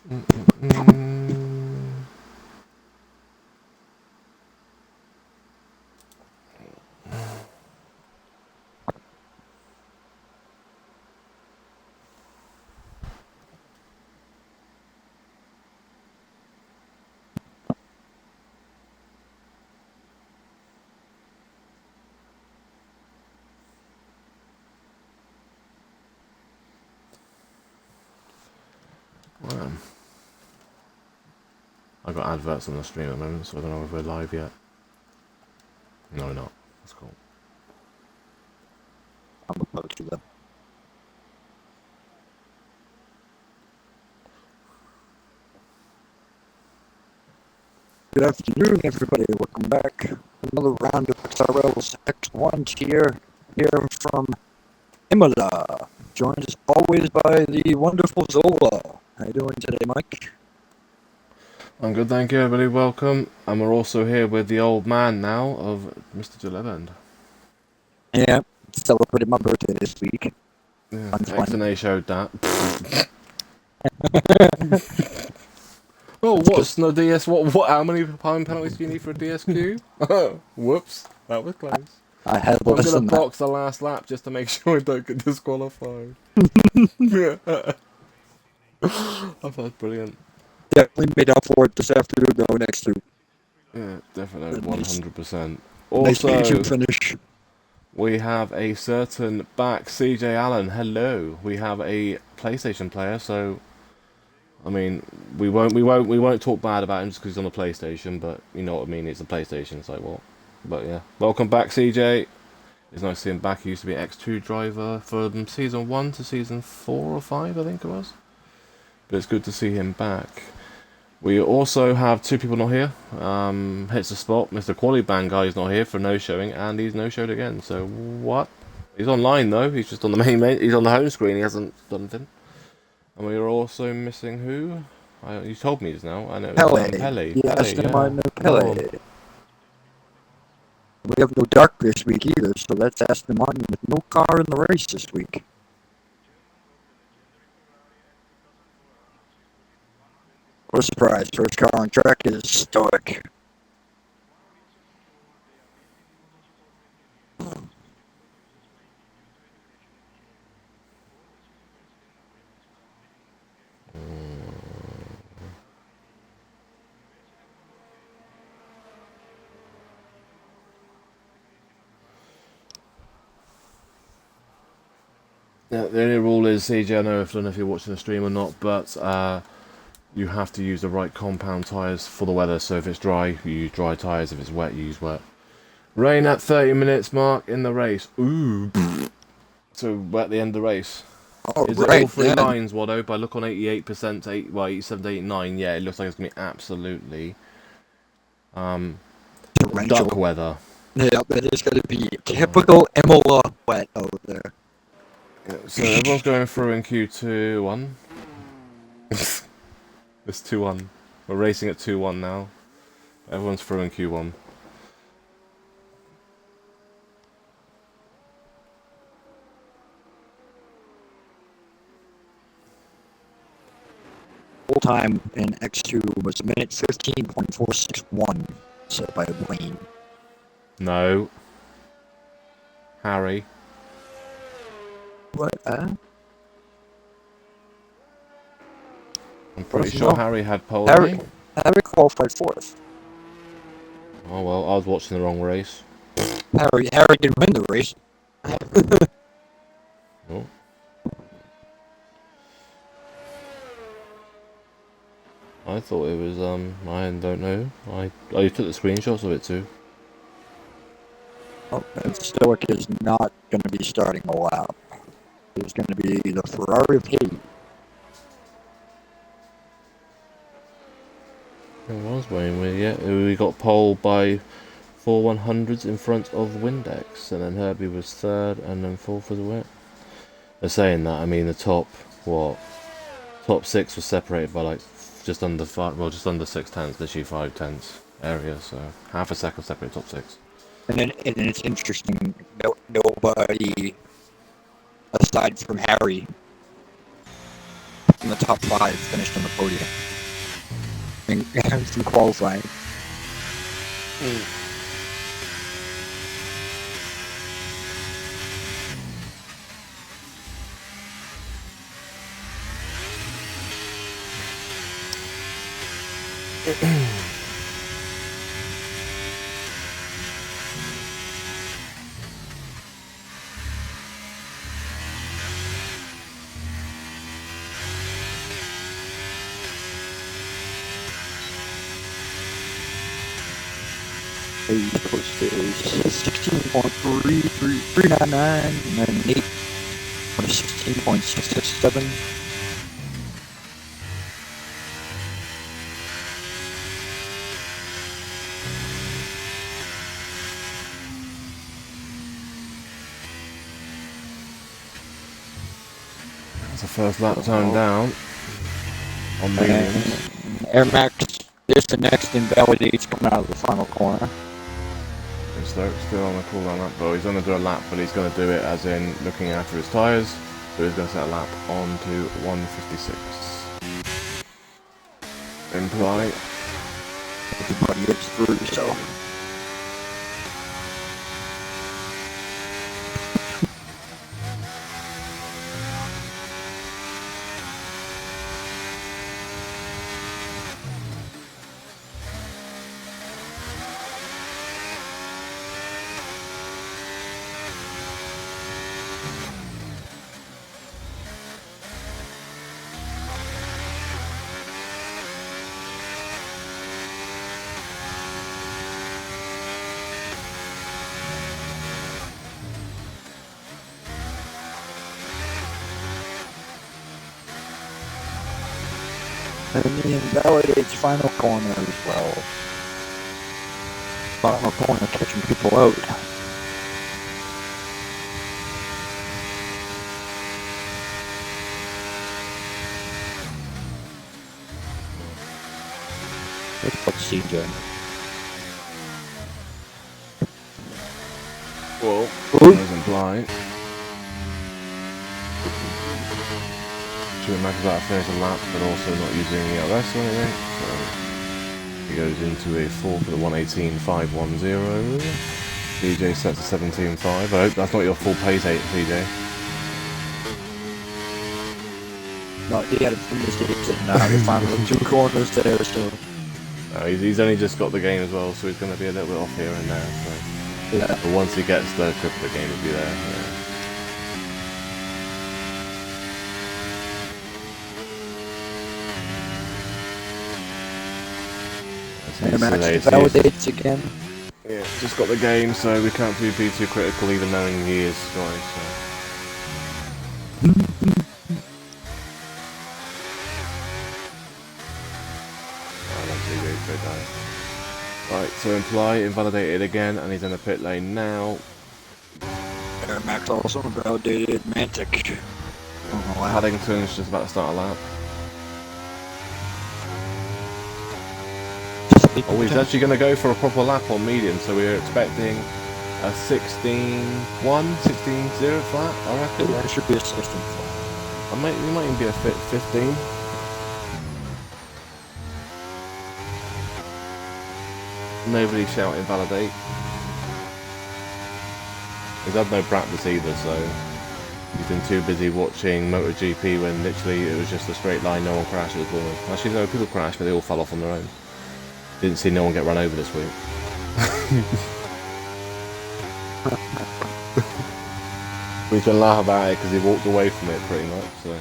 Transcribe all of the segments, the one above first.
Wow. I got adverts on the stream at the moment, so I don't know if we're live yet. No, we're not. That's cool. I'm about to though. Good afternoon, everybody. Welcome back. Another round of XRL X1 here from Imola. Joined as always by the wonderful Zola. How you doing today, Mike? I'm good, thank you, everybody. Welcome. And we're also here with the old man now of Mr. Gillevend. Yeah, celebrated my birthday this week. Yeah, Unfunny. XNA showed that. Oh, what's no DS? What? How many time penalties do you need for a DSQ? Whoops, that was close. I had I'm less gonna than box the last lap just to make sure I don't get disqualified. I thought brilliant. Definitely made up for it this afternoon, though, next to. Yeah, definitely, Nice. 100%. Nice Also, finish. we have a certain back, CJ Allen. Hello. We have a PlayStation player, so I mean, we won't talk bad about him just because he's on the PlayStation. But you know what I mean. It's a PlayStation. It's like what? But yeah, welcome back, CJ. It's nice to see him back. He used to be an X2 driver from season 1 to season 4 or 5, I think it was. But it's good to see him back. We also have two people not here. Hits the spot. Mr. Quality Band guy is not here for no showing, and he's no showed again. So what? He's online though. He's just on the main. He's on the home screen. He hasn't done anything. And we are also missing who? You told me just now. I know. Pele. Pele. Yes, Yeah. Pele. We have no Dark this week either, so that's Aston Martin with no car in the race this week. What a surprise. First car on track is Stoic. Yeah, the only rule is, CJ, I don't know if you're watching the stream or not, but you have to use the right compound tyres for the weather. So if it's dry, you use dry tyres. If it's wet, you use wet. Rain at 30 minutes mark in the race. Ooh. So we're at the end of the race. Oh, Is right, it all three then. lines, Waddo? If I look on 88% to 87 to 89, yeah, it looks like it's going to be absolutely duck weather. Yeah, it is going to be typical Imola wet over there. Yeah, so everyone's going through in Q2-1. It's 2-1. We're racing at 2-1 now. Everyone's through in Q1. Full time in X2 was a minute 15.461, set by Wayne. No. Harry. What? I'm pretty sure Harry had pole. Harry qualified fourth. Oh well, I was watching the wrong race. Harry didn't win the race. Oh. I thought it was I don't know. I took the screenshots of it too. Oh, and Stoic is not going to be starting a lap. It's going to be the Ferrari P. It was Wayne. We got pole by 4 100s in front of Windex, and then Herbie was third, and then fourth was Wet. They're saying that. I mean, the top six was separated by like just under 6 tenths, literally 5 tenths area. So half a second separate top six. And it's interesting. Nobody aside from Harry in the top 5 finished on the podium from qualifying. He posted 16.33399 and then Nate for 16.667. That's the first lap time down on mediums. Air Max is the next invalidates coming out of the final corner. Still on the cooldown lap, but he's going to do a lap, but he's going to do it as in looking after his tyres, so he's going to set a lap on to 156. Imply. Everybody gets through, so. And the invalidates final corner as well. Final corner catching people out. Let's CJ. Well, doesn't blind. Max is out to finish a lap, but also not using the ERS or anything. So he goes into a 4 for the 118.510. CJ sets a 17.5. I hope that's not your full pace, CJ. No, he had a few mistakes in the final 2 corners there, so. He's only just got the game as well, so he's going to be a little bit off here and there. So. Yeah. But once he gets the grip of the game, he'll be there. Yeah. Air Max validates again. Yeah, just got the game, so we can't be too critical, even knowing he is right. So. Right, so Imply invalidated again, and he's in the pit lane now. Air Max also invalidated Mantic. Paddington's just about to start a lap. Oh, he's actually going to go for a proper lap on medium, so we're expecting a 16-1, 16-0 flat, I reckon. Yeah, it should be a 16 flat. We might even be a 15. Nobody shout invalidate. He's had no practice either, so he's been too busy watching MotoGP when literally it was just a straight line, no one crashes. Actually, no, people crashed, but they all fell off on their own. Didn't see no one get run over this week. We can laugh about it because he walked away from it pretty much, so.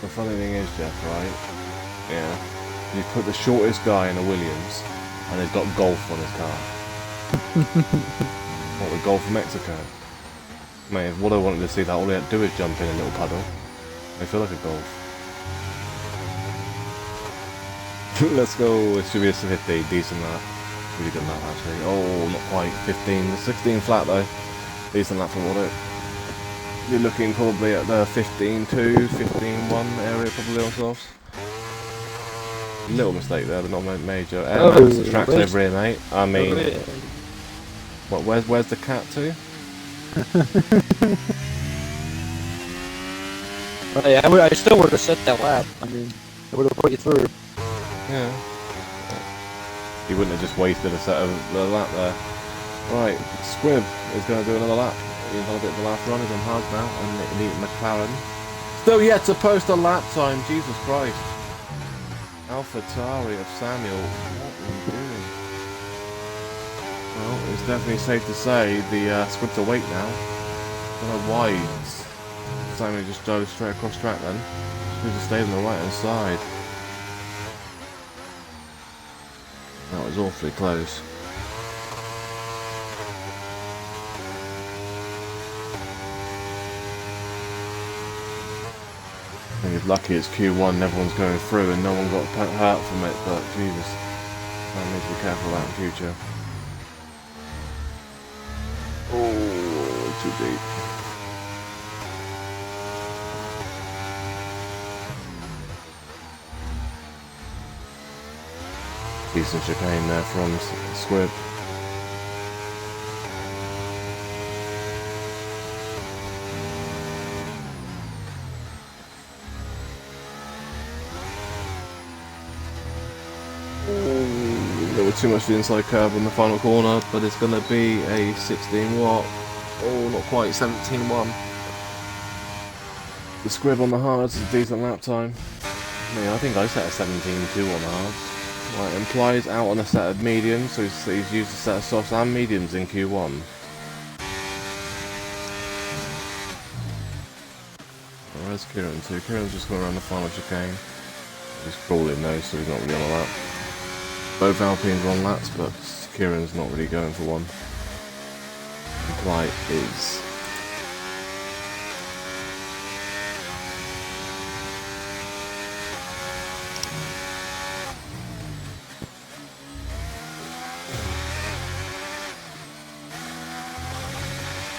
The funny thing is, Jeff, right? Yeah. You put the shortest guy in a Williams, and he's got Golf on his car. What, the Golf of Mexico? Mate, what I wanted to see, that all he had to do is jump in a little puddle. I feel like a Golf. Let's go. It should be a 50, decent lap. Really good lap, actually. Oh, not quite 15. 16 flat, though. Decent lap for Auto. You're looking probably at the 15.2, 15.1 area probably on softs. Little mistake there, but not major. Max, the track's over here, mate. I mean, what? Where's the cat to? Well, yeah, I still would have set that lap. I mean, I would have put you through. Yeah. He wouldn't have just wasted a set of the lap there. Right, Squib is going to do another lap. He's on a bit of the last run. He's on hard now, and the McLaren. Still yet to post a lap time. Jesus Christ. AlphaTauri of Samuel. What are you doing? Well, it's definitely safe to say the Squib's awake now. I don't know why Samuel just drove straight across track then. Should have stayed on the right hand side. That was awfully close. I think it's lucky it's Q1 and everyone's going through and no one got hurt from it, but Jesus, I need to be careful of that in future. Oh, too deep. Decent chicane there from Squib. A little too much to the inside curve on the final corner, but it's going to be a 16 watt. Oh, not quite, 17 1. The Squib on the hards is a decent lap time. I mean, I think I set a 17.2 on the hards. Right, implies out on a set of mediums, so he's used a set of softs and mediums in Q1. Where's Kieran too? Kieran's just going around the final chicane. He's crawling though, so he's not really on a lap. Both Alpines are on laps, but Kieran's not really going for one. Imply is.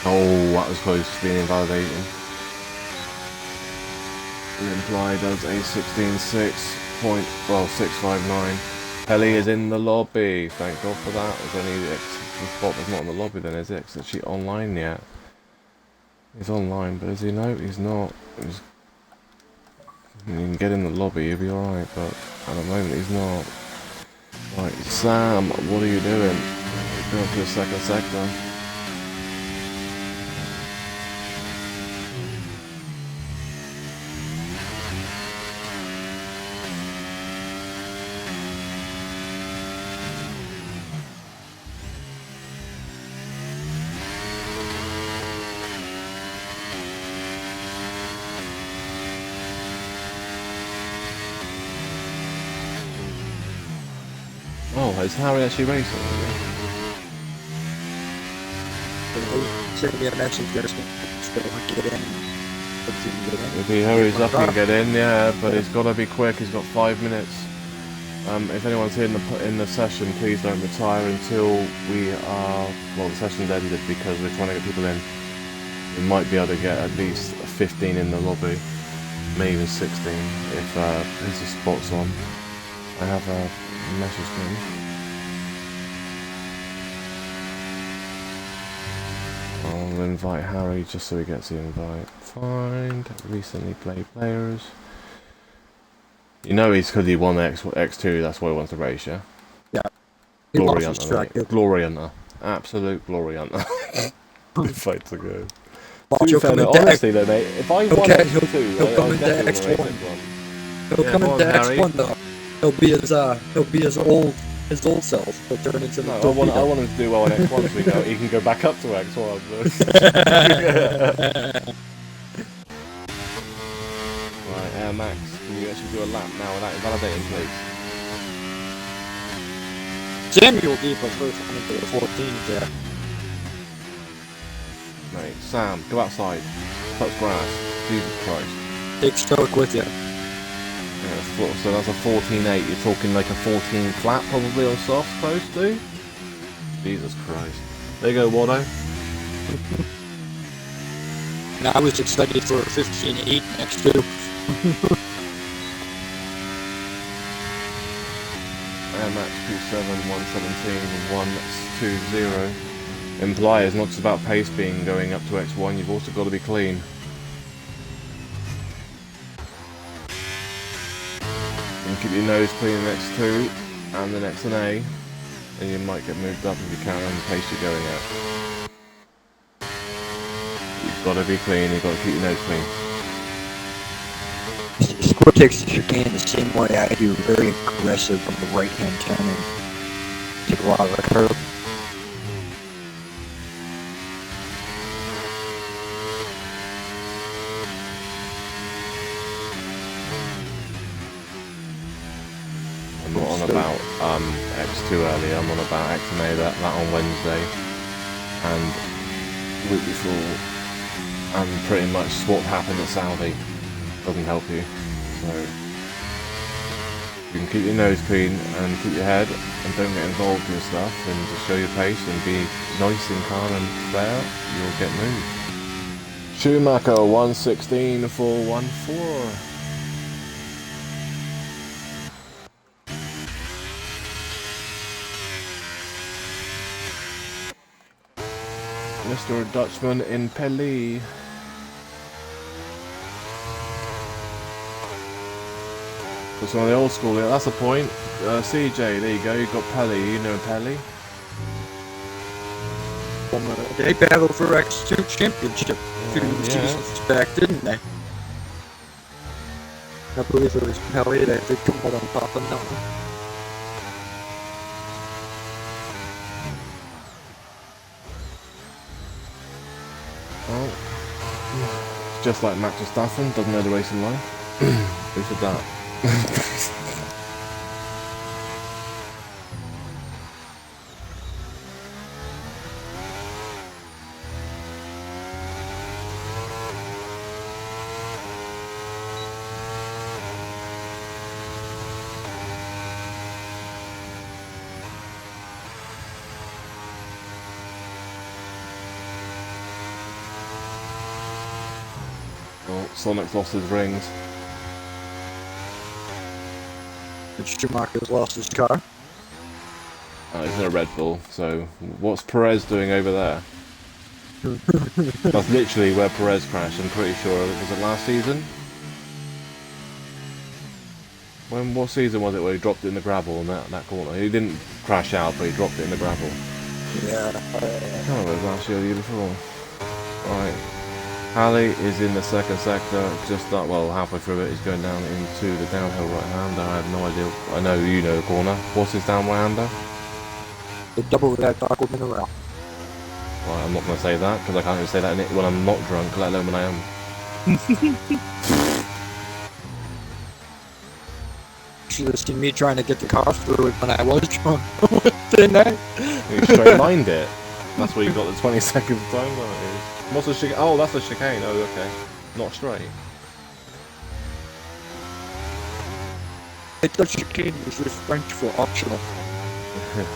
Oh, that was close to being invalidating. And Imply does a 16.6.659. Pelly is in the lobby. Thank God for that. There's only the spot that's not in the lobby then, is it? 'Cause is she online yet? He's online, but is he? No, he's not. You can get in the lobby, he'll be alright, but at the moment he's not. Right, Sam, what are you doing? Going for the second sector. Oh, is Harry actually racing? Send me a message, guys. Get in. If he hurries up and get in, yeah, but he's got to be quick. He's got 5 minutes. If anyone's here in the session, please don't retire until we are. Well, the session's ended because we're trying to get people in. We might be able to get at least 15 in the lobby, maybe even 16 if his spot's on. I have a message to him. I'll invite Harry just so he gets the invite. Find recently played players. You know he's because he won X2, that's why he wants to race, yeah? Yeah. Glory Hunter, mate. Glory Hunter. Absolute Glory Hunter. Good fight to go. Honestly though, mate, if I won X2, he'll come into X1. He'll come into X1 though. He'll be his old self. He'll turn into I want him to do well in X1 so he can go back up to X1. Right, Max, can you actually do a lap now without invalidating, please? Samuel deep was first one into the 14 there. Mate, Sam, go outside. Touch grass. Jesus Christ. Take stroke with you. Yeah, so that's a 14.8. You're talking like a 14 flat probably on soft, close to? Jesus Christ. There you go, Wado. And I was excited for 15-8 next too. Match 2-7, 117, 1-2-0. Imply is not just about pace being going up to X1, you've also got to be clean. And keep your nose clean in X2 and the next an A, and you might get moved up if you count on the pace you're going at. You've got to be clean, you've got to keep your nose clean. Score takes the chicane the same way I do, very aggressive from the right-hand turning. Take a lot of the curve. I'm not on about X2 earlier, I'm on about XMA that on Wednesday and the week before, and pretty much what happened at Saudi doesn't help you. So you can keep your nose clean and keep your head and don't get involved in stuff and just show your pace and be nice and calm and fair, you'll get moved. Schumacher 116.414. Mr. Dutchman in Pelly. That's one of the old school, that's the point. CJ, there you go, you've got Pelly, you know Pelly. They battled for X2 championship a few seasons back, didn't they? I believe it was Pelly that did come out on top of that one. Well, it's just like Max Verstappen, doesn't know the race in life. Who said that? Well, Sonic's lost his rings. And Schumacher's lost his car. He's in a Red Bull, so what's Perez doing over there? That's literally where Perez crashed, I'm pretty sure. Was it last season? What season was it where he dropped it in the gravel in that corner? He didn't crash out, but he dropped it in the gravel. Yeah. I can't remember if it was last year or the year before. Right. Halley is in the second sector, just halfway through it. He's going down into the downhill right-hander. I have no idea. I know you know the corner. What's his down right-hander? The double red aqua mineral. Well, I'm not going to say that, because I can't even say that when I'm not drunk, let alone when I am. Should have seen me trying to get the car through it when I was drunk, didn't I? You straight lined it. That's where you got the 20 seconds time limit. What's the chicane? Oh, that's the chicane. Oh, okay. Not straight. I thought chicane was just French for optional. Right,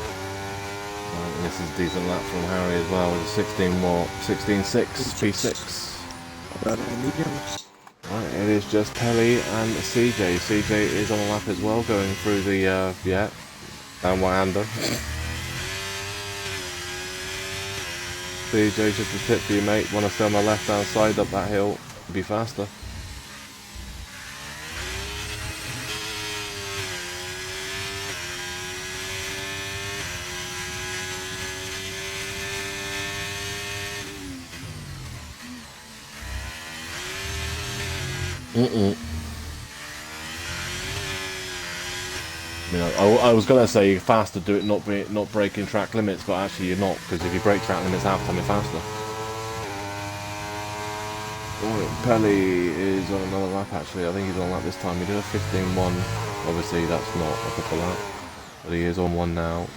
this is a decent lap from Harry as well. With a 16.6 P6. About the mediums. Right, it is just Pelly and CJ. CJ is on a lap as well, going through the down right-hander. CJ, just a tip for you, mate. Want to stay on the left-hand side up that hill, be faster. You know, I was gonna say faster, do it not breaking track limits, but actually you're not, because if you break track limits half the time, you're faster. Oh, Pelly is on another lap actually. I think he's on a lap this time. He did a 15.1. Obviously that's not a proper lap, but he is on one now.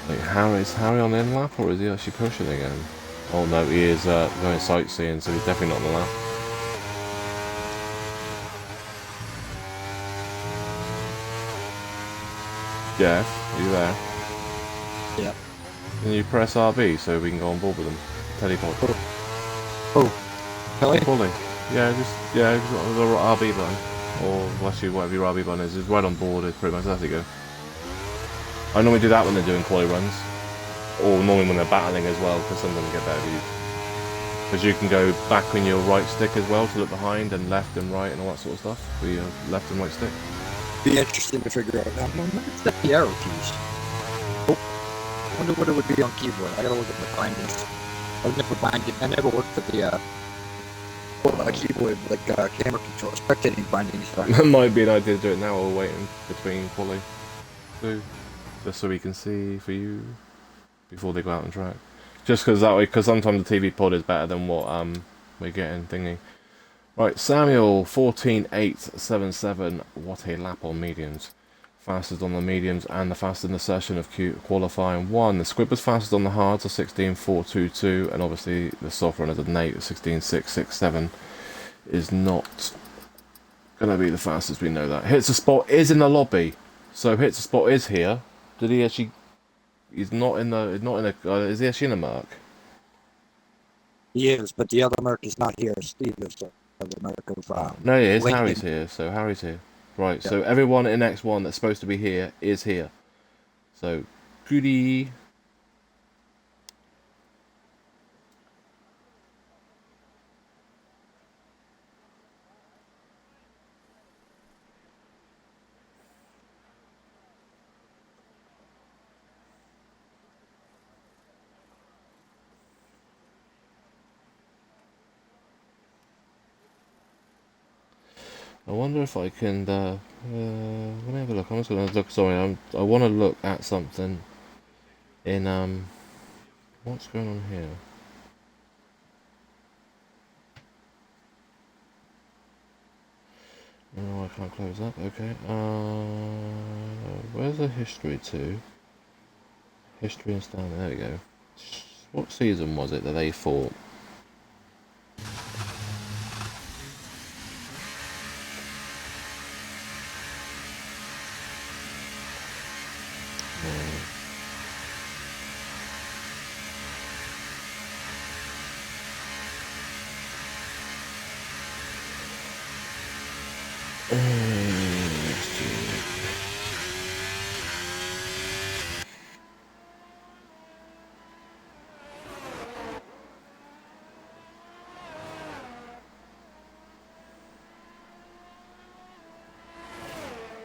Like, is Harry on in lap, or is he actually pushing again? Oh no, he is going sightseeing, so he's definitely not on the lap. Jeff, are you there? Yep. Can you press RB so we can go on board with them? Teleport. Oh. Really? Fully. Yeah, just the RB button. Or actually whatever your RB button is right on board, it's pretty much that's it go. I normally do that when they're doing quali runs. Or normally when they're battling as well, because sometimes they get better views. Because you can go back on your right stick as well to look behind and left and right and all that sort of stuff with your left and right stick. Be interesting to figure out. I'm not set the arrow keys. Oh, I wonder what it would be on keyboard. I gotta look at the bindings. I never looked at the keyboard like camera control, spectating bindings. That might be an idea to do it now or waiting between quali 2, just so we can see for you before they go out on track. Just because that way, because sometimes the TV pod is better than what we're getting thingy. Right, Samuel 14.877. What a lap on mediums. Fastest on the mediums and the fastest in the session of qualifying 1. The Squid was fastest on the hards, a 16.422, and obviously the soft runners at Nate 16.667 is not gonna be the fastest. We know that. Hits a spot is in the lobby, so hits a spot is here. Did he actually? He's not in the. Not in a. Is he actually in a mark? He is, but the other Merc is not here. Steve is the other Merc of. No, he is. Lincoln. Harry's here. So Harry's here. Right. Yep. So everyone in X1 that's supposed to be here is here. So goody. I wonder if I can. Let me have a look. I'm just gonna look. Sorry, I want to look at something. In what's going on here? No, I can't close that. Okay. Where's the history to? History and standing. There we go. What season was it that they fought?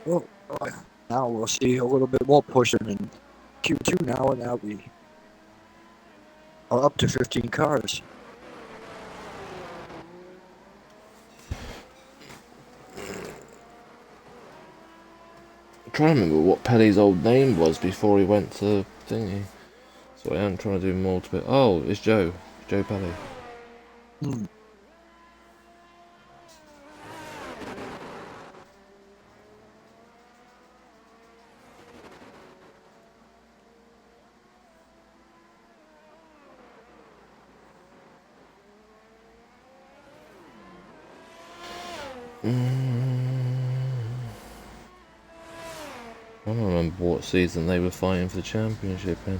Well, now we'll see a little bit more pushing in Q2 now, and now we are up to 15 cars. I'm trying to remember what Pelly's old name was before he went to thingy. So I am trying to do multiple. Oh, it's Joe. Joe Pelly. I don't remember what season they were fighting for the championship in.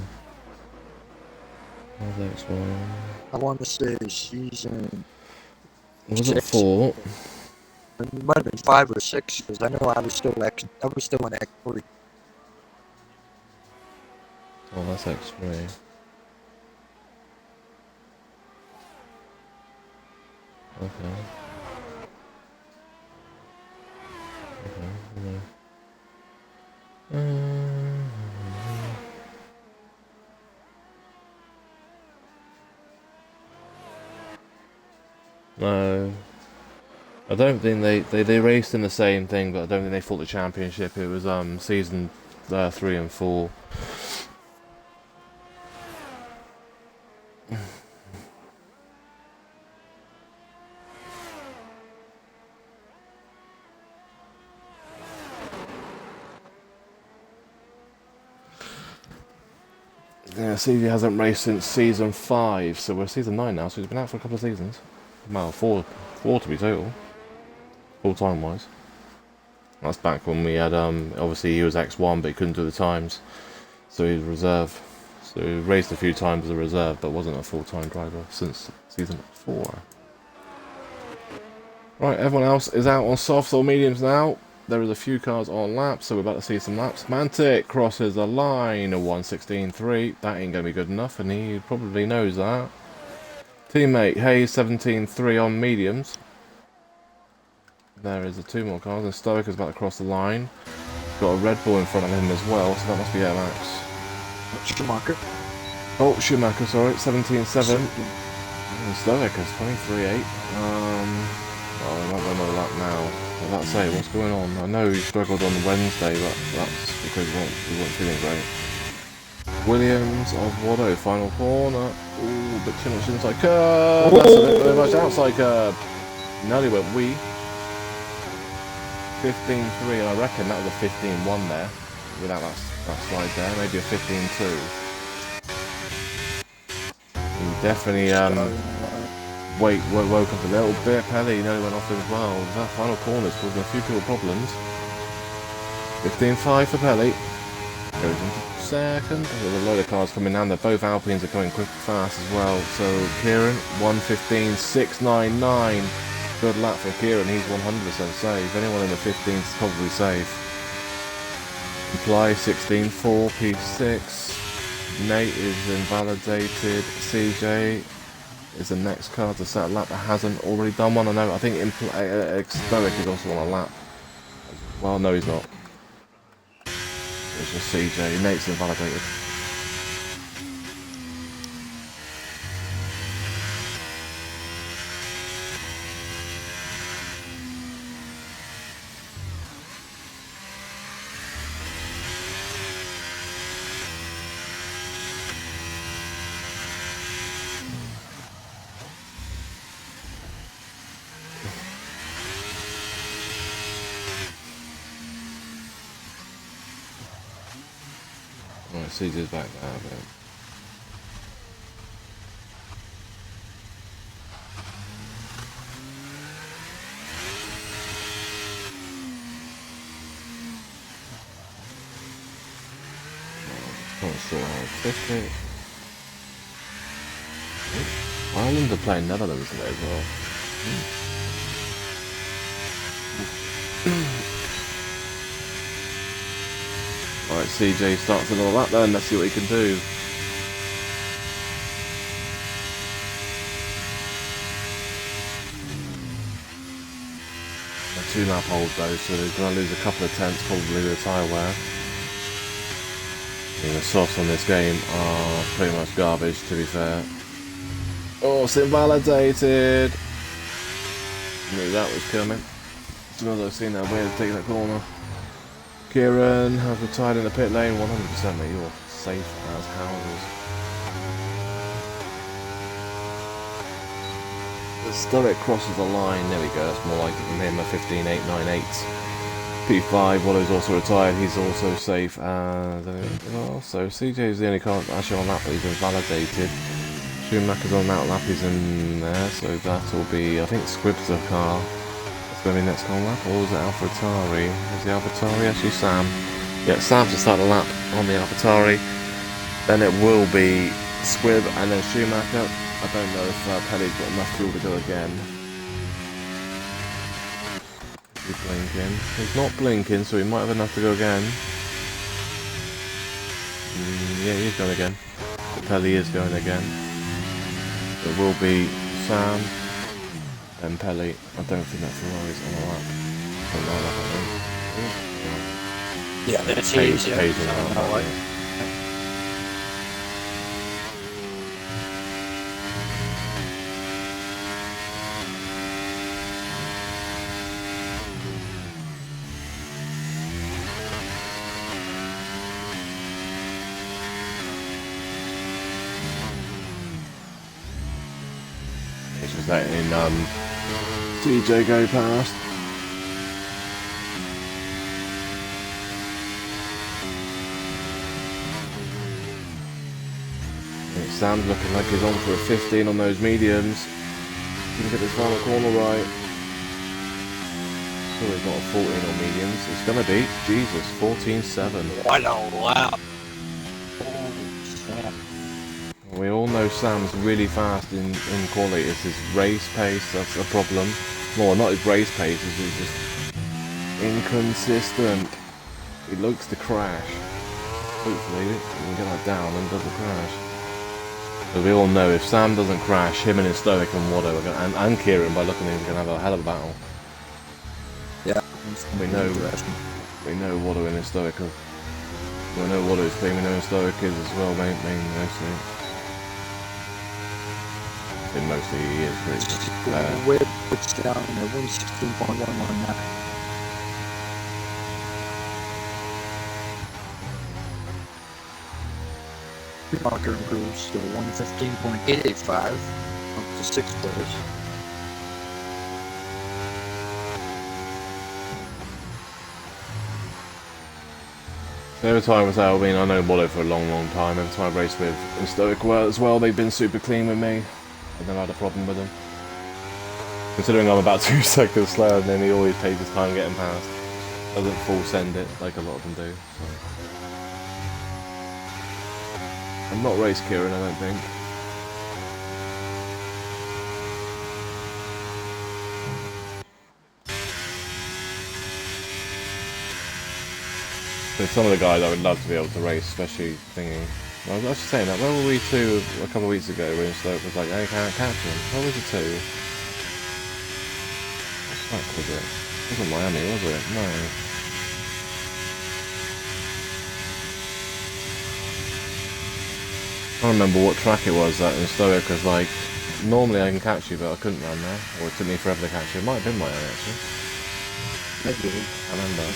X1. I want to say season. Was it 4? It might have been 5 or 6 because I know I was still in X3. Oh, that's X3. Okay. Okay. No. I don't think they raced in the same thing, but I don't think they fought the championship. It was season 3 and 4. Yeah, CV hasn't raced since season 5, so we're season 9 now, so he's been out for a couple of seasons. Well, four to be total. Full time wise. That's back when we had, obviously he was X1, but he couldn't do the times, so he was reserve. So he raced a few times as a reserve, but wasn't a full-time driver since season 4. Right, everyone else is out on softs or mediums now. There is a few cars on laps, so we're about to see some laps. Mantic crosses the line, a 1:16.3. That ain't going to be good enough, and he probably knows that. Teammate Hayes 17.3 on mediums. There is the two more cars, and Stoic is about to cross the line. Got a Red Bull in front of him as well, so that must be Air Max. Schumacher. Oh, Schumacher, sorry, 17.7. And Stoic is 23.8. Well, we won't run another lap now. Well, that's it, what's going on? I know he struggled on Wednesday, but that's because we weren't feeling great. Williams of Watto, final corner. Ooh, a bit too much inside curb. That's a bit very much outside curb. Nearly went we. 15.3, and I reckon that was a 15.1 there. Without that slide there, maybe a 15.2. He definitely woke up a little bit. Pelly nearly went off as well. That final corner's causing a few little problems. 15.5 for Pelly. Goes into second. There's a load of cars coming down. They're both Alpines are coming quick fast as well. So Kieran 1:15.699. Good lap for Kieran. He's 100% safe. Anyone in the 15s is probably safe. Imply 16.4 P6. Nate is invalidated. CJ is the next car to set a lap that hasn't already done one. I know. I think Stoic is also on a lap. Well, no, he's not. It's just CJ. Nate's invalidated. Right, CJ's back now, but... Can't sort out a ticket. Ireland are playing Netherlands today as well. Alright, CJ starts another lap then, let's see what he can do. A 2-lap hold though, so they're going to lose a couple of tenths probably with the tyre wear. The softs on this game are pretty much garbage, to be fair. Oh, it's invalidated! Knew that was coming. As soon as I've seen that way to take that corner. Kieran has retired in the pit lane, 100% mate, you're safe as houses. The Stoic crosses the line, there we go, that's more like him, a 15.898. P5, Wallo's also retired, he's also safe as well. So CJ is the only car actually on lap, but he's invalidated. Schumacher's on that lap, he's in there, so that will be, I think Squib's the car. It's going to be next on lap, or is it AlphaTauri? Is the AlphaTauri actually Sam? Yeah, Sam's to start the lap on the AlphaTauri. Then it will be Squib and then Schumacher. I don't know if Pelly's got enough fuel to go again. He's blinking. He's not blinking, so he might have enough to go again. Yeah, he's going again. But Pelly is going again. It will be Sam and Pelly. I don't think that Ferrari's on the lap. Yeah, that's Hayes easy. on the lap. It's just letting TJ go past. Sam's looking like he's on for a 15 on those mediums. He can get this final corner right. Sure he's not a 14 on mediums. It's gonna be, Jesus, 14.7. What a lap. We all know Sam's really fast in quality. It's his race pace, that's a problem. Well, not his race pace, he's just inconsistent. He looks to crash. Hopefully we can get that down and doesn't crash. But we all know if Sam doesn't crash, him and his Stoic and Watto are gonna, and Kieran by looking at him, are gonna have a hell of a battle. Yeah. We know Watto and his Stoic are. We know Watto's clean, we know his Stoic is as well, mostly. Mostly he is pretty. Whip puts down at 116.11 now. Marker improves to 115.885 up to 6 players. Every time I mean, I know Watto for a long time. Every time I've raced with Stoic as well, they've been super clean with me. I've never had a problem with them. Considering I'm about 2 seconds slower than him, he always takes his time getting past. Doesn't full send it like a lot of them do. So. I'm not race Kieran, I don't think. There's some of the guys I would love to be able to race, especially thinking. Well, I was just saying that. Where were we two a couple of weeks ago when Stoke was like, I can't catch him? Where was it two? What track was it? It wasn't Miami, was it? No. I don't remember what track it was that in Stoic was like, normally I can catch you, but I couldn't run there. Or it took me forever to catch you. It might have been Miami, actually. Maybe. I remember.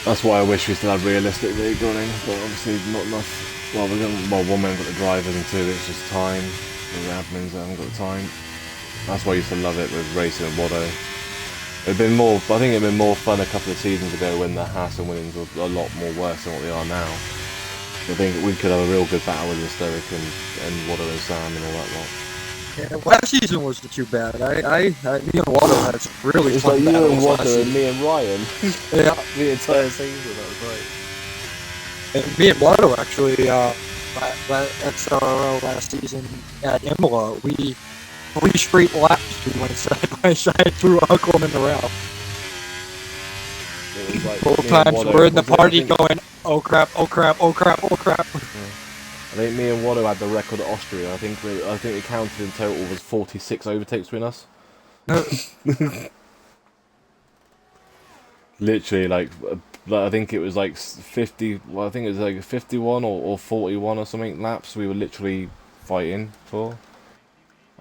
That's why I wish we still had realistic league running, but obviously not enough. Well, one man got the drivers and two, it's just time. The admins haven't got the time. That's why I used to love it with racing and Watto. It'd been more. I think it'd been more fun a couple of seasons ago when the Haas and winnings were a lot more worse than what they are now. I think we could have a real good battle with the Stoic and Watto and Sam and all that lot. Yeah, last season wasn't too bad. Me and Watto had some really it's fun like you and battles Watto and me and Ryan. Yeah. The entire season, that was great. And me and Watto actually, XRL last season at Imola, we 3 straight laps we went side by side through Auckland and around. Like both times we're in the party going, oh crap, oh crap, oh crap, oh crap. Yeah. I think me and Watto had the record at Austria. I think we counted in total was 46 overtakes between us. Literally, like I think it was like 50. Well, I think it was like 51 or 41 or something laps we were literally fighting for.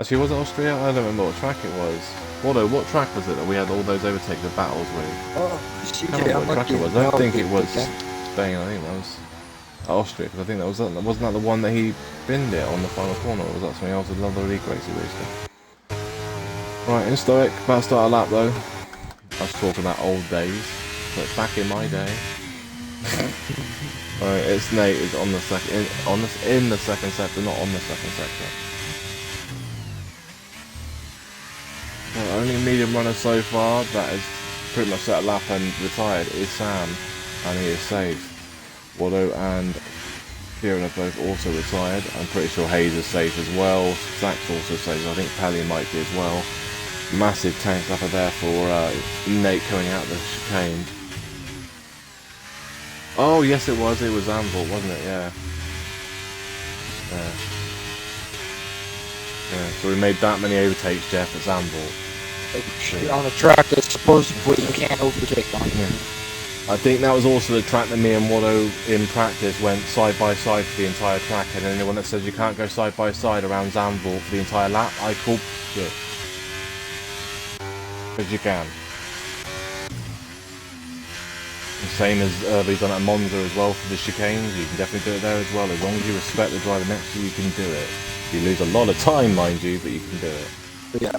Actually, was it Austria? I don't remember what track it was. Watto, what track was it that we had all those overtakes and battles with? Oh, I can't remember what track it was. I don't think it was Spain. I think that was Austria, because I think wasn't that the one that he binned it on the final corner, or was that something else? Another league race he raced in. Right, in Stoic, about to start a lap though. I was talking about old days, but back in my day. Alright, it's Nate is on the second in the second sector, not on the second sector. The only medium runner so far that has pretty much set a lap and retired is Sam, and he is safe. Watto and Kieran are both also retired. I'm pretty sure Hayes is safe as well. Zach's also safe. I think Pally might be as well. Massive tank lapper there for Nate coming out the chicane. Oh yes, it was Zandvoort, wasn't it? Yeah. Yeah. So we made that many overtakes, Jeff, at Zandvoort. On a track that supposedly you can't overtake on. Yeah. I think that was also the track that me and Watto in practice went side by side for the entire track, and anyone that says you can't go side by side around Zandvoort for the entire lap, I call shit. Because you can. The same as we've done at Monza as well for the chicanes, you can definitely do it there as well. As long as you respect the driver next to you, you can do it. You lose a lot of time, mind you, but you can do it. Yeah.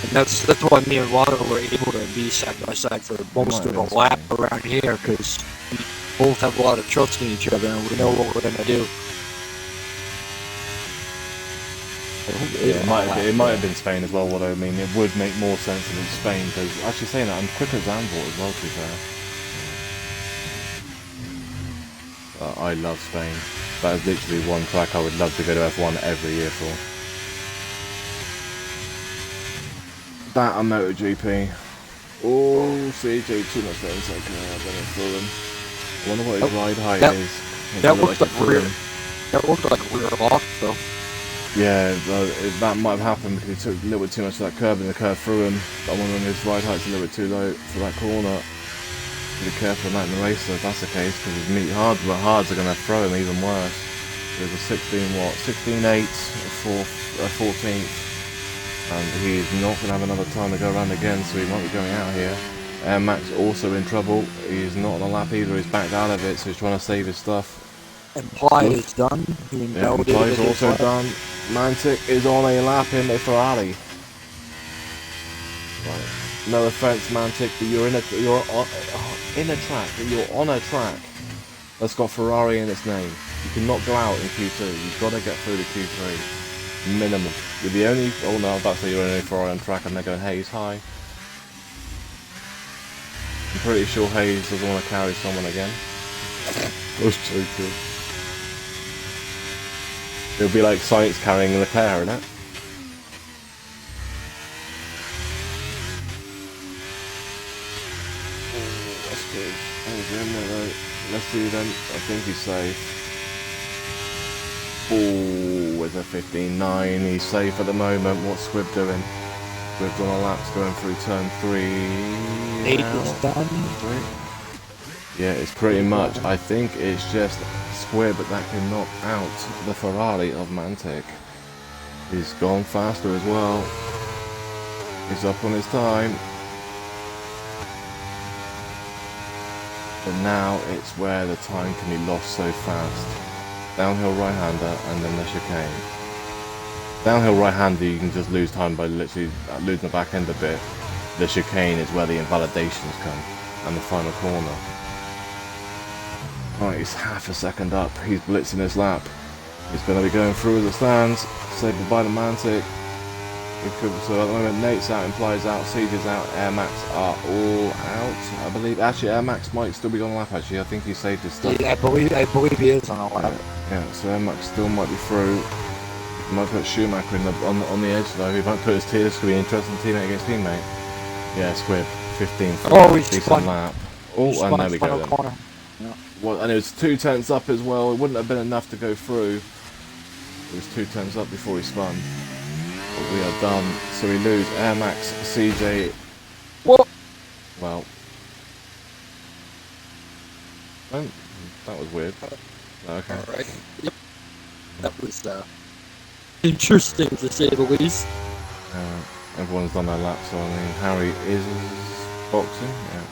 And that's why me and Watto were able to be side by side for most of the lap around here, because we both have a lot of trust in each other and we know what we're going to do. Yeah, it might have been Spain as well. What I mean, it would make more sense if it was Spain because actually saying that, I'm quicker than Zandvoort as well. To be fair, I love Spain. That is literally one track I would love to go to F1 every year for. That and MotoGP. Oh, CJ, too much there. It's like, then it's Fulham. I wonder what his ride height is. That looked like rear lock, though. Yeah, that might have happened because he took a little bit too much of that curb and the curve through him. I'm wondering if his ride height's a little bit too low for that corner. Be careful on that in the race though, if that's the case, because his meat hards, but hards are going to throw him even worse. There's a 16.8 for 14th, and he's not going to have another time to go around again, so he might be going out here. Max also in trouble. He's not on a lap either. He's backed out of it, so he's trying to save his stuff. Implied is done. Yeah, Implied is also done. Mantic is on a lap in a Ferrari. Right. No offense, Mantic, but you're in a track. You're on a track that's got Ferrari in its name. You cannot go out in Q2. You've got to get through to Q3 minimum. You're the only. Oh no, I'm about to say you're in a Ferrari on track, and they're going Hayes high. I'm pretty sure Hayes doesn't want to carry someone again. I was joking. It'll be like Science carrying Leclerc, isn't it? Oh, that's good. Let's see then. I think he's safe. Oh, with a 15.9. He's safe at the moment. What's Squibb doing? Squibb's on a lap going through turn 3. 8 is done. Yeah, it's pretty much. I think it's just Squibb that can knock out the Ferrari of Mantic. He's gone faster as well. He's up on his time. But now it's where the time can be lost so fast. Downhill right-hander and then the chicane. Downhill right-hander you can just lose time by literally losing the back end a bit. The chicane is where the invalidations come. And the final corner. Right, he's half a second up. He's blitzing his lap. He's going to be going through the stands. Say goodbye to Mantic. So at the moment, Nate's out, Implied's out, CJ's out, Air Max are all out, I believe. Actually, Air Max might still be on a lap, actually. I think he saved his stuff. Yeah, I believe he is on a lap. Yeah, so Air Max still might be through. He might put Schumacher on the edge, though. He might put his team. This could be interesting, teammate against teammate. Yeah, Squibb, 15th. Oh, he's decent lap. Oh, and there we go then. Corner. Yeah. Well, and it was 2 tenths up as well. It wouldn't have been enough to go through. It was 2 tenths up before he spun. But we are done. So we lose Air Max, CJ. What? Well, that was weird. Okay. All right. Yep. That was interesting to say the least. Everyone's done their lap, so I mean, Harry is boxing. Yeah.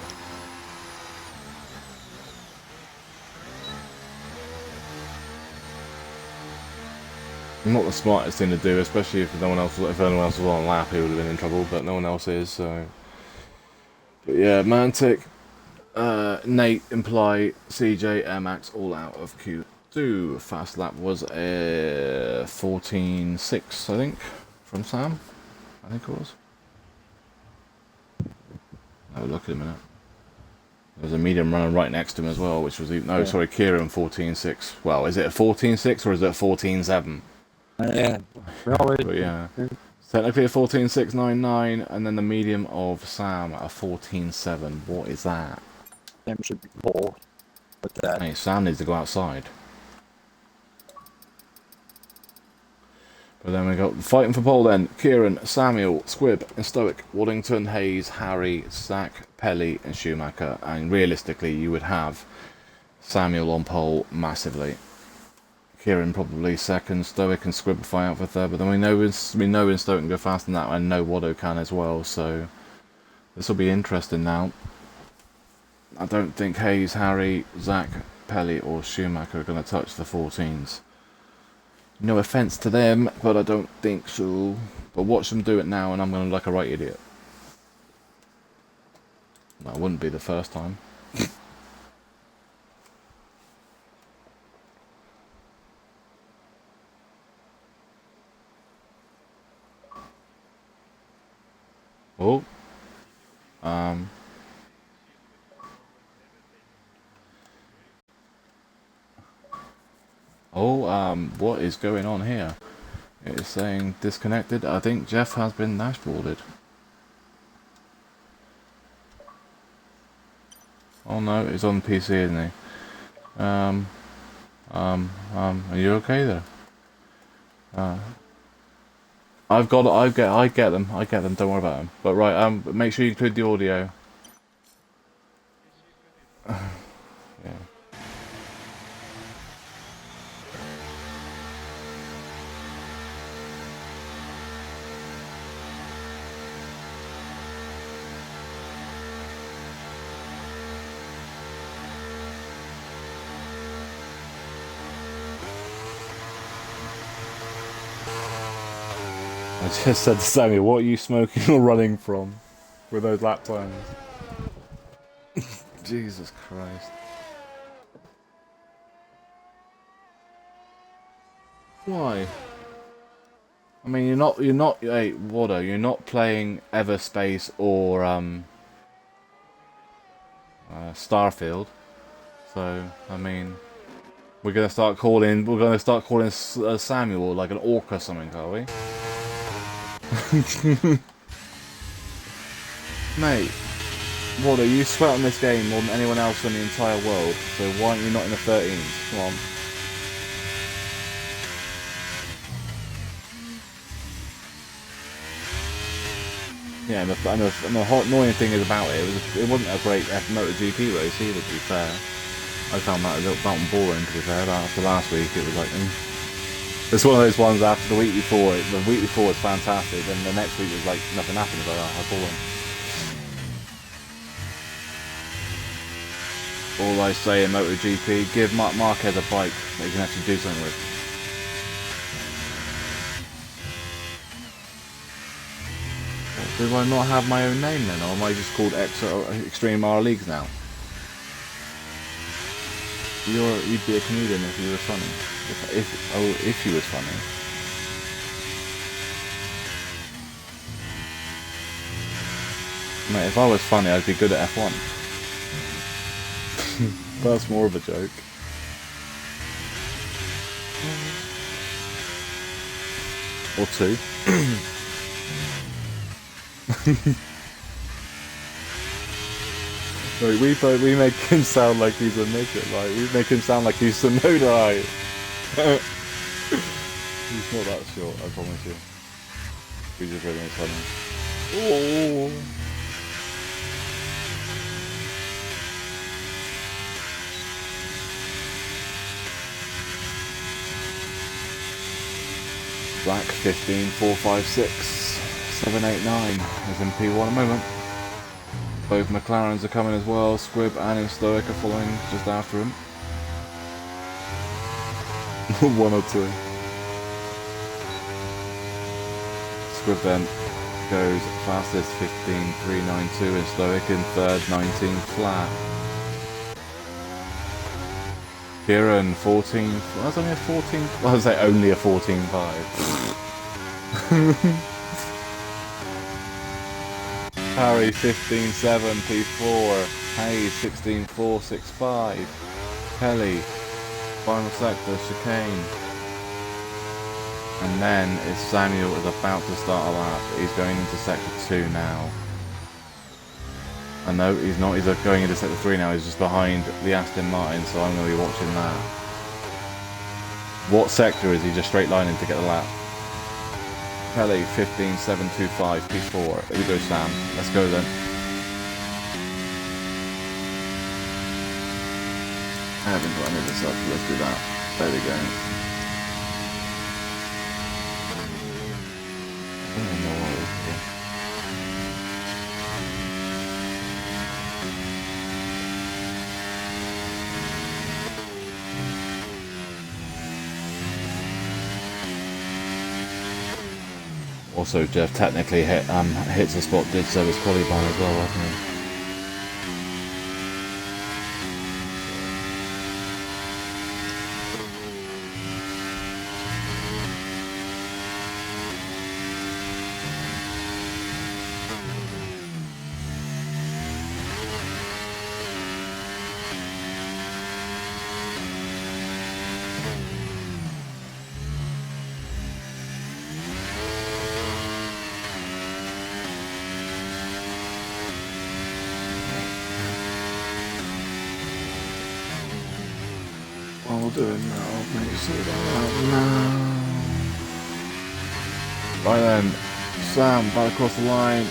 Not the smartest thing to do, especially if anyone else was on a lap, he would have been in trouble, but no one else is, so. But yeah, Mantic, Nate, Imply, CJ, Air Max, all out of Q2. Fast lap was 14.6, I think, from Sam. I think it was. Have a look in a minute. There was a medium runner right next to him as well, which was even. No, yeah. Sorry, Kieran 14.6. Well, is it a 14.6 or is it a 14.7? Yeah. But yeah. Technically a 14.699, and then the medium of Sam a 14.7. What is that? Sam should be pole with that. Hey, Sam needs to go outside. But then we got fighting for pole then. Kieran, Samuel, Squibb and Stoic, Waddington, Hayes, Harry, Zach, Pelly and Schumacher. And realistically you would have Samuel on pole massively. Kieran probably second, Stoic and Squibb fight out for third, but then we know when Stoic can go faster than that, and know Waddo can as well, so this will be interesting now. I don't think Hayes, Harry, Zach, Pelly or Schumacher are going to touch the 14s. No offence to them, but I don't think so. But watch them do it now and I'm going to look like a right idiot. That wouldn't be the first time. Um, what is going on here? It is saying disconnected. I think Jeff has been dashboarded. Oh no, he's on PC, isn't he? Are you okay there? I get them. Don't worry about them. But right, make sure you include the audio. Yeah. I just said to Sammy, what are you smoking or running from with those lap times? Jesus Christ. Why? I mean, hey, Wado, you're not playing Everspace or, Starfield. So, I mean, we're gonna start calling Samuel like an orc or something, are we? Mate, Wado, you sweat on this game more than anyone else in the entire world, so why aren't you not in the 13s? Come on. Yeah, and the annoying thing is about it wasn't a great MotoGP race either, to be fair. I found that a little bit boring, to be fair, but after last week it was like... It's one of those ones after the week before, was fantastic, and the next week was like, nothing happened, it was like, oh, how boring. All I say in MotoGP, give Mark Marquez a bike that he can actually do something with. Do I not have my own name then, or am I just called Extreme R Leagues now? You'd be a comedian if you were funny. If you was funny. Mate, if I was funny, I'd be good at F1. That's more of a joke. Or two. Like, we make him sound like he's a midget, like, we make him sound like he's Sonoda. He's not that short, I promise you. We just really make funny. Oh. Black 15, 4, 5, 6, 7, 8, 9 is in P1 a moment. Both McLarens are coming as well, Squibb and Stoic are following just after him. 1 or 2. Squibb then goes fastest 15.392 and Stoic in third 19 flat. Kieran 14, that's only a 14, well, I was say only a 14.5. Harry 15.7 P4, Hayes 16.465, Kelly, final sector, chicane. And then is Samuel is about to start a lap, he's going into sector 2 now. And no, he's not, he's going into sector 3 now, he's just behind the Aston Martin, so I'm going to be watching that. What sector is he just straight lining to get the lap? Kelly 15.725 P4. Here we go, Sam. Let's go then. I haven't got any of this up, so let's do that. There we go. I don't know what it is. Also, Jeff technically hits the spot did service qualifying as well, hasn't he? we'll do it now. Make sure that now. Right then, Sam, back across the line.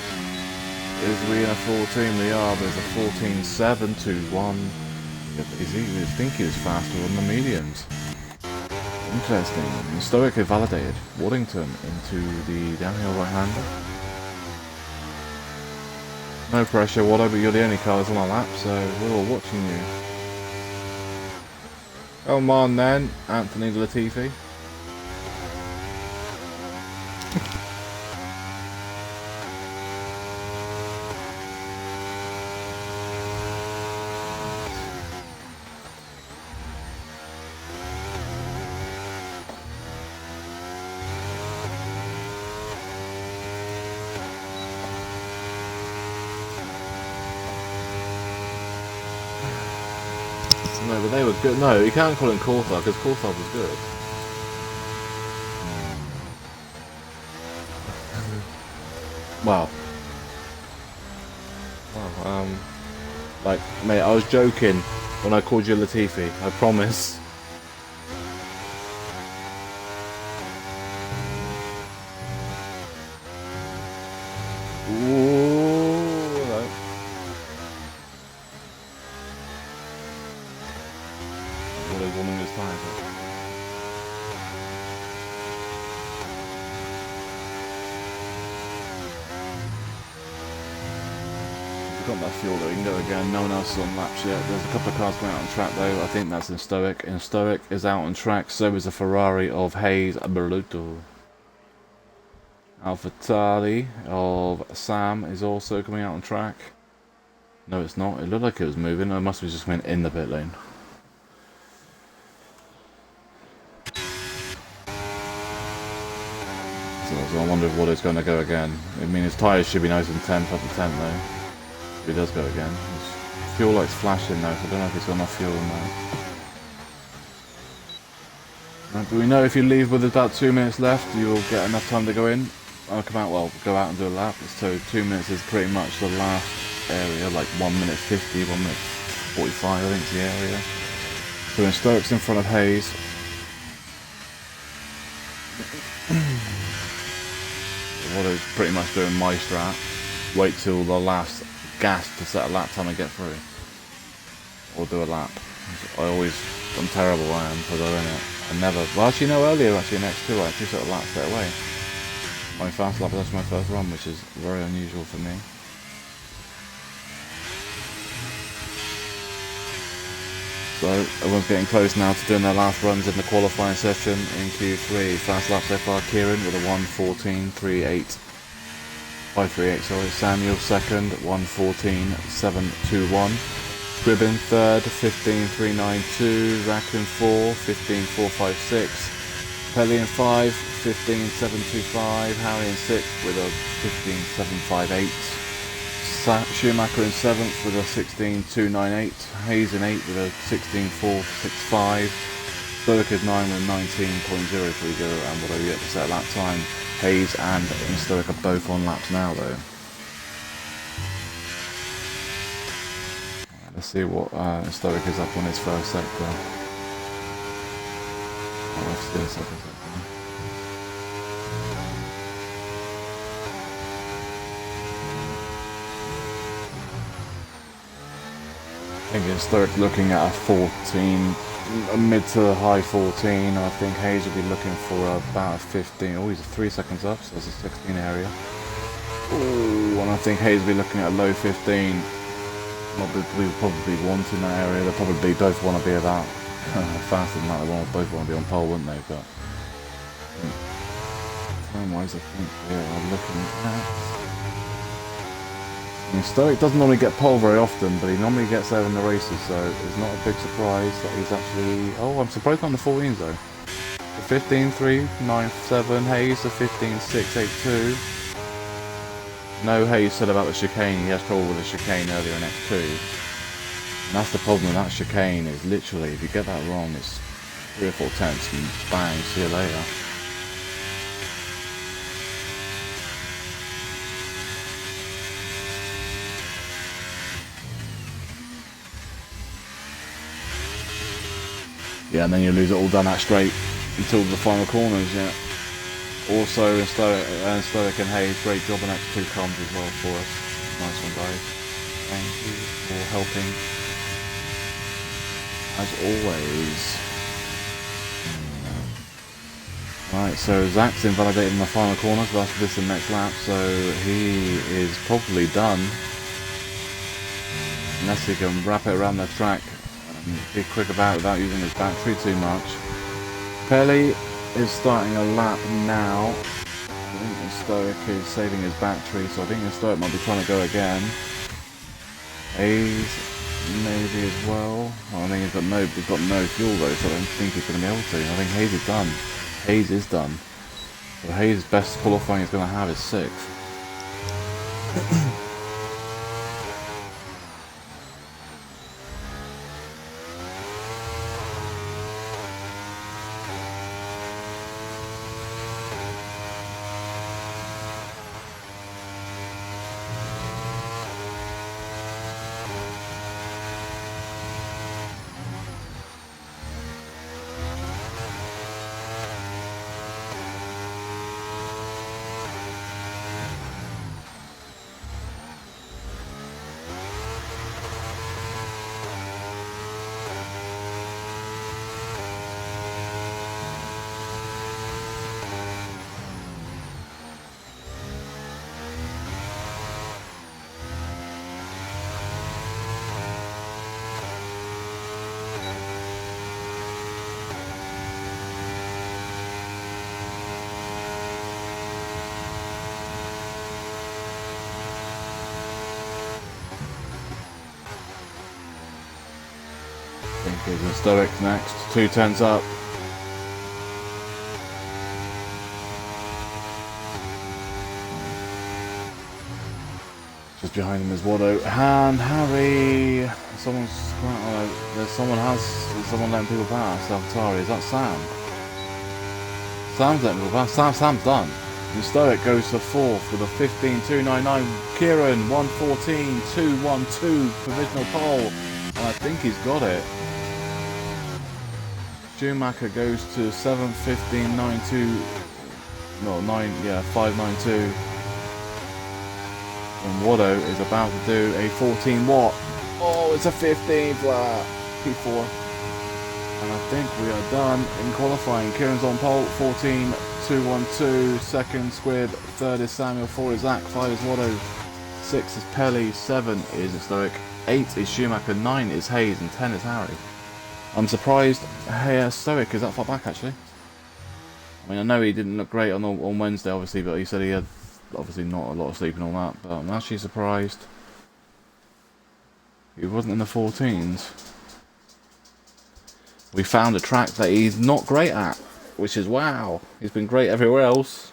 Is we in a 14? We are. There's a 14.721. Is he think he was faster on the mediums? Interesting. And Stoic had validated Waddington into the downhill right-hander. No pressure, Waddo, but you're the only car that's on our lap, so we're all watching you. Come on then, Anthony Latifi. No, but they were good. No, you can't call him Coulthard because Coulthard was good. Wow. Wow. Like, mate, I was joking when I called you Latifi. I promise. Ooh, hello. What is warming his tires up? Got that fuel though, you can go again. No one else is on laps yet. There's a couple of cars going out on track though. I think that's in Stoic. And Stoic is out on track, so is a Ferrari of Hayes Berluto. Alpha Tali of Sam is also coming out on track. No, it's not. It looked like it was moving. It must have just been in the pit lane. So I wonder if Waddo's going to go again. I mean, his tyres should be nice and temp up to temp though. If he does go again. His fuel light's flashing now, so I don't know if he's got enough fuel in there. Right, but we know if you leave with about 2 minutes left, you'll get enough time to go in. I'll come out, well, go out and do a lap. So 2 minutes is pretty much the last area, like 1 minute 50, 1 minute 45, I think is the area. So when Stoic's in front of Hayes. Waddo's pretty much doing my strat. Wait till the last gas to set a lap time and get through. Or do a lap. I'm terrible, I am, for doing it. I never, well actually no, earlier actually in X2 I actually set a lap straight away. My fast lap, that's my first run, which is very unusual for me. So everyone's getting close now to doing their last runs in the qualifying session in Q3. Fast lap so far, Kieran with a 1:14.38. 538, sorry. Samuel second, 1:14.721. Gribbin third, 15.392. Rackman 4, 15.456. Pellion 5, 15.725. Harry in 6th with a 15.758. Schumacher in 7th with a 16.298. Hayes in 8th with a 16.465. Stoic is 9 with 19.030, and what are we yet to set lap time? Hayes and Stoic are both on laps now though. Let's see what Stoic is up on his first sector. Oh, let's do a second sector. I think Stoic looking at a 14, a mid to high 14. I think Hayes will be looking for about a 15. Oh, he's 3 seconds up, so there's a 16 area. Oh, and I think Hayes will be looking at a low 15. We probably want in that area. They'll probably both want to be about faster than that. They both want to be on pole, wouldn't they? But time-wise, I think they are looking at. I mean, Stoic doesn't normally get pole very often, but he normally gets there in the races, so it's not a big surprise that he's actually. Oh, I'm surprised on the 14s though. The 15.397 Hayes, the 15.682. No Hayes said about the chicane. He has trouble with the chicane earlier in X2. And that's the problem with that chicane, is literally, if you get that wrong, it's 3 or 4 tenths and bang, see you later. Yeah, and then you lose it all down that straight until the final corners, yeah. Also, Stoic and Hayes, great job on extra 2 comms as well for us. Nice one, guys. Thank you for helping. As always. Right, so Zach's invalidated in the final corner, so that's this in the next lap, so he is probably done. Unless he can wrap it around the track and be quick about it without using his battery too much. Pelly is starting a lap now. I think Stoic is saving his battery, so I think Stoic might be trying to go again. Hayes maybe as well. I think he's got no fuel though, so I don't think he's going to be able to. I think Hayes is done. Hayes is done. So Hayes' best qualifying he's going to have is 6th. Here's Stoic next, 2 tenths up. Just behind him is Watto and Harry. Someone letting people pass. Altari, is that Sam? Sam's letting people pass. Sam's done. And Stoic goes to 4th with a 15.299. Kieran 114.212 provisional pole, and I think he's got it. Schumacher goes to 7:15.92. No, 5.92. And Watto is about to do a 14 watt. Oh, it's a 15 flat. P4. And I think we are done in qualifying. Kieran's on pole, 14.212. 2nd Squid. 3rd is Samuel. 4 is Zach. 5 is Watto. 6 is Pelly. 7 is Stoic. 8 is Schumacher. 9 is Hayes. And 10 is Harry. I'm surprised Stoic is that far back actually. I mean, I know he didn't look great on Wednesday obviously, but he said he had obviously not a lot of sleep and all that, but I'm actually surprised he wasn't in the 14s. We found a track that he's not great at, which is wow. He's been great everywhere else.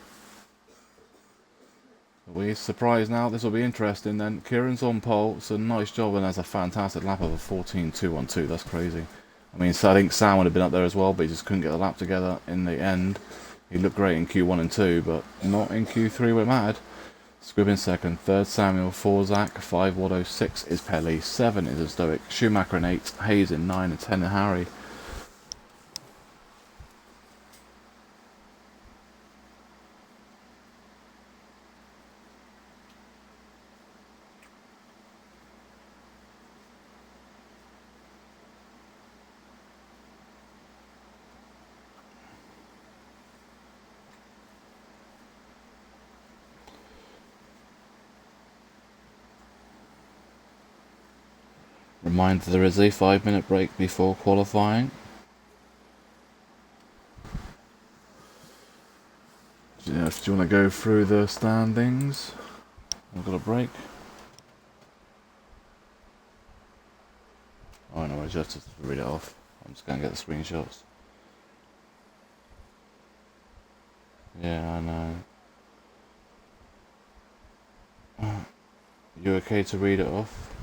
We're surprised now. This will be interesting then. Kieran's on pole, so nice job, and has a fantastic lap of a 14.212. That's crazy. I mean, so I think Sam would have been up there as well, but he just couldn't get the lap together in the end. He looked great in Q1 and 2, but not in Q3 where mad. Squibb in 2nd, 3rd Samuel, 4 Zach, 5 Watto, 6 is Pelly, 7 is a Stoic, Schumacher in 8, Hayes in 9, and 10 in Harry. Reminder, there is a 5-minute break before qualifying. Do you want to go through the standings? I've got a break. Oh no, I just have to read it off. I'm just going to get the screenshots. Yeah, I know. You okay to read it off?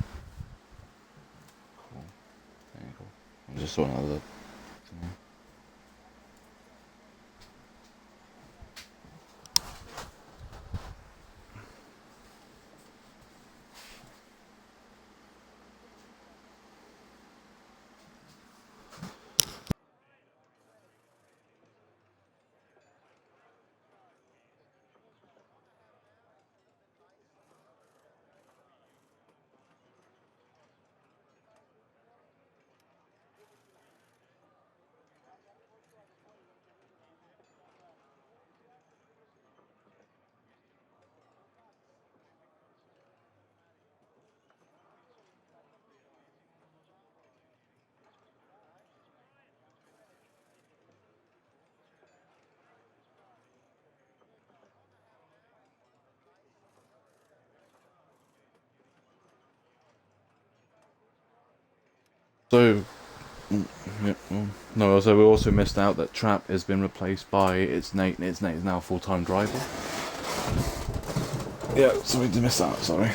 Cool. Very cool. I just saw another thing. So, yeah, no, so we also missed out that Trap has been replaced by its Nate. Its Nate is now a full-time driver. Yeah, so we did miss that. Sorry.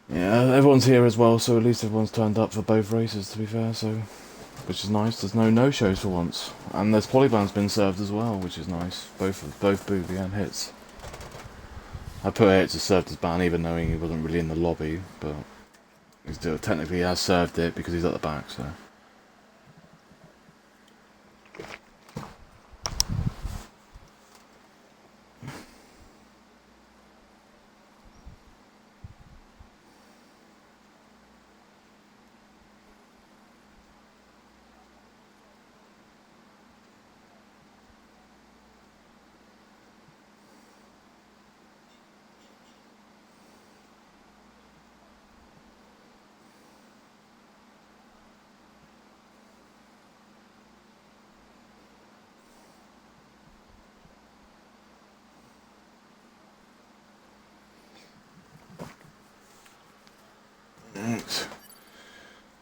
Yeah, everyone's here as well, so at least everyone's turned up for both races. To be fair, so which is nice. There's no shows for once, and there's qualifying's been served as well, which is nice. Both Booby and Hits. I put Hits as served his ban, even knowing he wasn't really in the lobby, but he still technically has served it because he's at the back. So.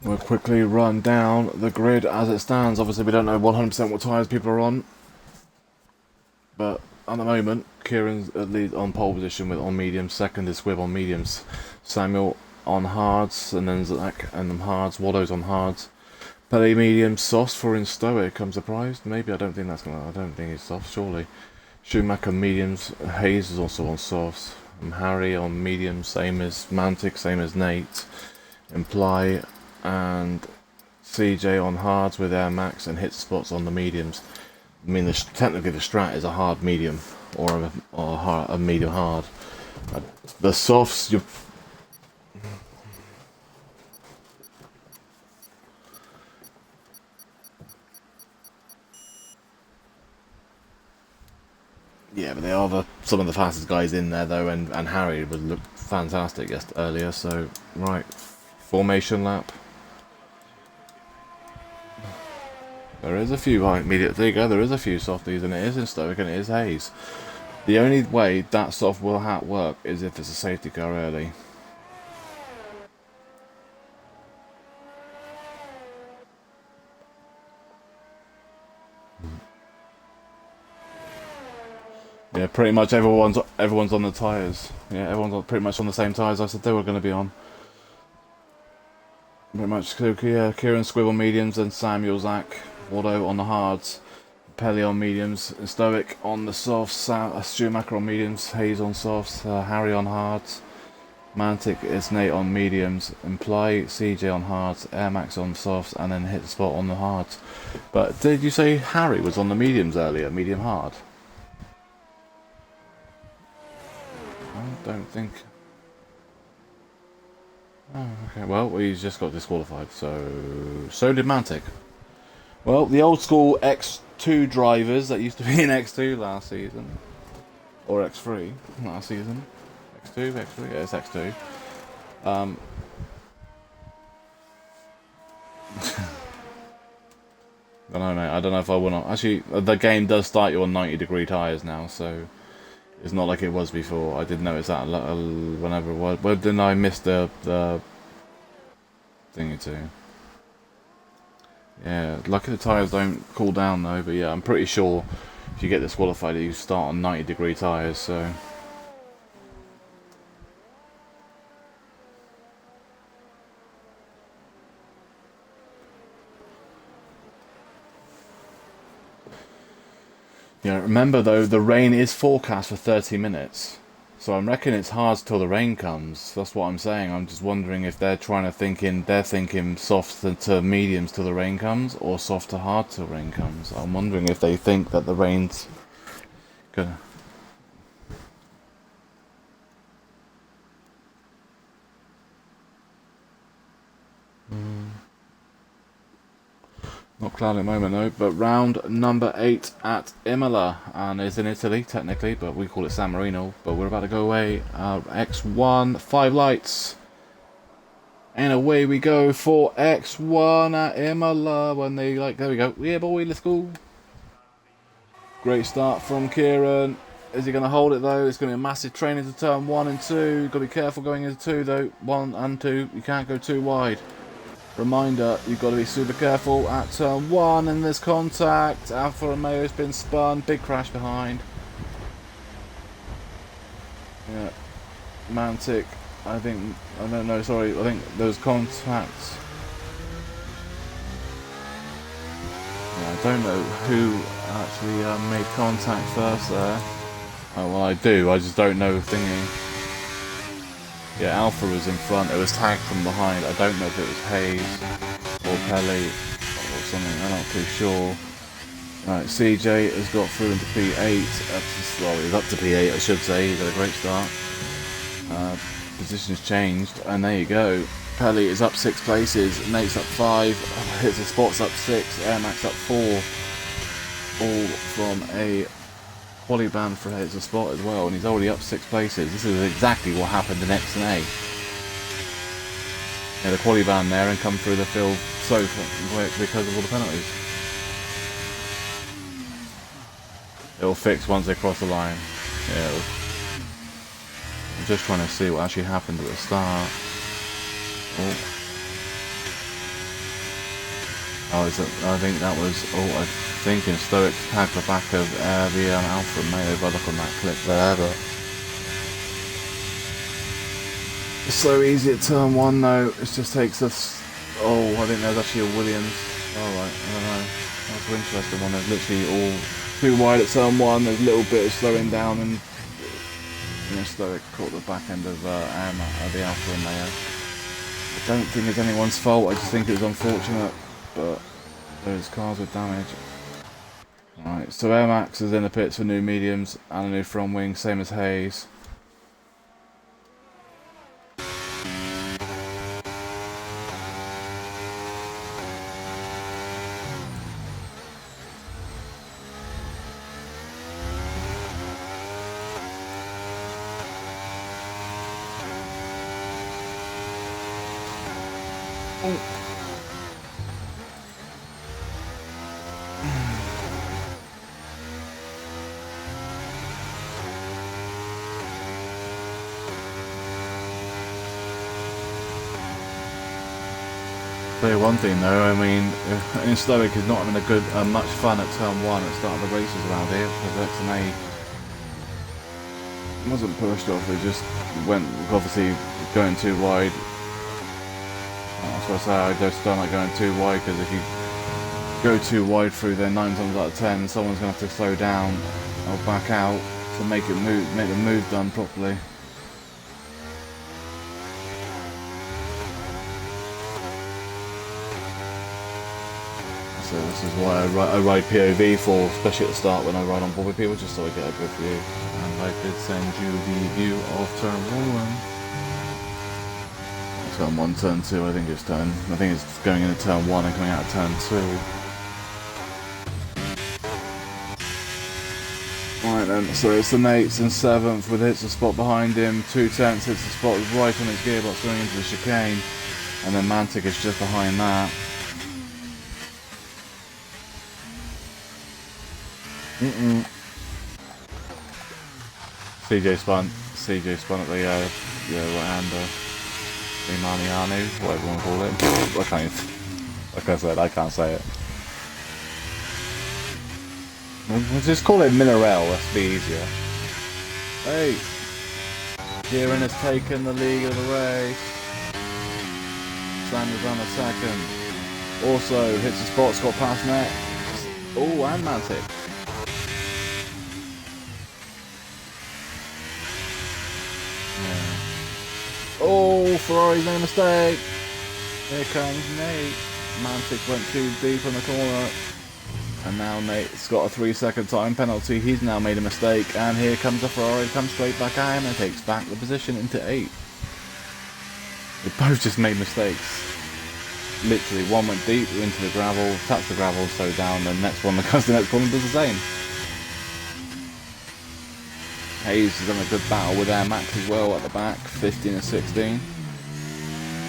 We'll quickly run down the grid as it stands. Obviously, we don't know 100% what tyres people are on, but at the moment, Kieran's at least on pole position with on mediums. Second is Squibb on mediums. Samuel on hards, and then Zach and them hards. Waddo's on hards. Pelly mediums. Softs for in Stoic. I'm surprised. Maybe I don't think that's gonna. I don't think he's soft. Surely. Schumacher mediums. Hayes is also on softs. Harry on mediums. Same as Mantic. Same as Nate. Imply and CJ on hards with Air Max and hit spots on the mediums. I mean, technically the strat is a hard medium or a medium hard. The softs, you. Yeah, but they are some of the fastest guys in there though, and Harry would look fantastic earlier. So right, formation lap. There is a few immediate. There you go. There is a few softies, and it is in Stoic, and it is Hayes. The only way that soft will work is if it's a safety car early. Yeah, pretty much everyone's on the tyres. Yeah, everyone's pretty much on the same tyres I said they were going to be on. Pretty much, so, yeah, Kieran Squibb on mediums, and Samuel Zach Waldo on the hards. Pelly on mediums, Stoic on the softs, Schumacher on mediums, Hayes on softs, Harry on hards, Mantic is Nate on mediums, Imply CJ on hards, Air Max on softs, and then hit the spot on the hards. But did you say Harry was on the mediums earlier, medium hard? I don't think. Oh, okay, well, he's just got disqualified, so did Mantic. Well, the old school X2 drivers that used to be in X2 last season, or X3 last season, X2, X3, yeah, it's X2. I don't know, mate. I don't know if I will not. Actually, the game does start you on 90-degree tyres now, so it's not like it was before. I did notice that whenever it was. Well, didn't I miss the thingy too? Yeah, lucky the tyres don't cool down though, but yeah, I'm pretty sure if you get disqualified you start on 90-degree tyres, so... Yeah, remember though, the rain is forecast for 30 minutes. So I'm reckoning it's hard till the rain comes. That's what I'm saying. I'm just wondering if they're thinking soft to mediums till the rain comes, or soft to hard till rain comes. I'm wondering if they think that the rain's gonna... Not cloudy at the moment though, but round number 8 at Imola, and it's in Italy technically, but we call it San Marino. But we're about to go away. X1, 5 lights, and away we go for X1 at Imola. When they there we go. Yeah, boy, let's go. Great start from Kieran. Is he going to hold it though? It's going to be a massive train into turn 1 and 2. Got to be careful going into 2 though. 1 and 2. You can't go too wide. Reminder, you've got to be super careful at turn 1, and there's contact. Alfa Romeo's been spun, big crash behind. Yeah, Mantic, I think there was contact. Yeah, I don't know who actually made contact first there. Oh, well, I do, I just don't know thingy. Yeah, Alpha was in front, it was tagged from behind. I don't know if it was Hayes or Pelly or something, I'm not too sure. Right, CJ has got through into P8, well, he's up to P8 I should say, he's had a great start. Position's changed, and there you go. Pelly is up 6 places, Nate's up 5, Hits a Spot's up 6, Air Max up 4. All from a quali ban for Hits a Spot as well, and he's already up 6 places. This is exactly what happened in X and A. Yeah, the quali ban there and come through the field so quick because of all the penalties. It'll fix once they cross the line. Yeah. I'm just trying to see what actually happened at the start. I think that was. I think in Stoic tagged the back of the Alfa Romeo by look on that clip there, but it's so easy at turn 1 though. It just takes us. Oh, I think there's actually a Williams. Alright, I don't know. That's an interesting one. There's literally all too wide at turn 1. There's a little bit of slowing down, and Stoic caught the back end of the Alfa Romeo. I don't think it's anyone's fault. I just think it was unfortunate, but those cars were damaged. Alright, so Air Max is in the pits for new mediums and a new front wing, same as Hayes. Tell you one thing though, I mean, in Stoic is not having much fun at turn 1 at the start of the races around here, because XNA wasn't pushed off, they just went, obviously, going too wide. That's what I say, I just don't like going too wide, because if you go too wide through there 9 times out of 10, someone's going to have to slow down or back out to make the move done properly. So this is why I ride POV for, especially at the start when I ride on board with people, just so I get a good view. And I did send you the view of turn 1. Turn 1, turn 2, I think it's going into turn 1 and coming out of turn 2. Right then, so it's the Nates in 7th with Hits a Spot behind him, 2/10 Hits a Spot right on his gearbox going into the chicane, and then Mantic is just behind that. CJ spun at the right-hander, Imanianu, whatever you want to call it. I can't even... Like I said, I can't say it. We'll just call it Mineral, let's be easier. Hey! Kieran has taken the lead of the race. Samuel's on a second. Also, hits the spot, got past net. Oh, and Mantic. Yeah. Oh, Ferrari's made a mistake. Here comes Nate. Mantic went too deep on the corner. And now Nate's got a 3-second time penalty. He's now made a mistake. And here comes the Ferrari, comes straight back at him and takes back the position into 8th. They both just made mistakes. Literally, one went deep into the gravel, touched the gravel, slowed down, the next one because the next one does the same. Hayes has done a good battle with Air Max as well at the back, 15 and 16.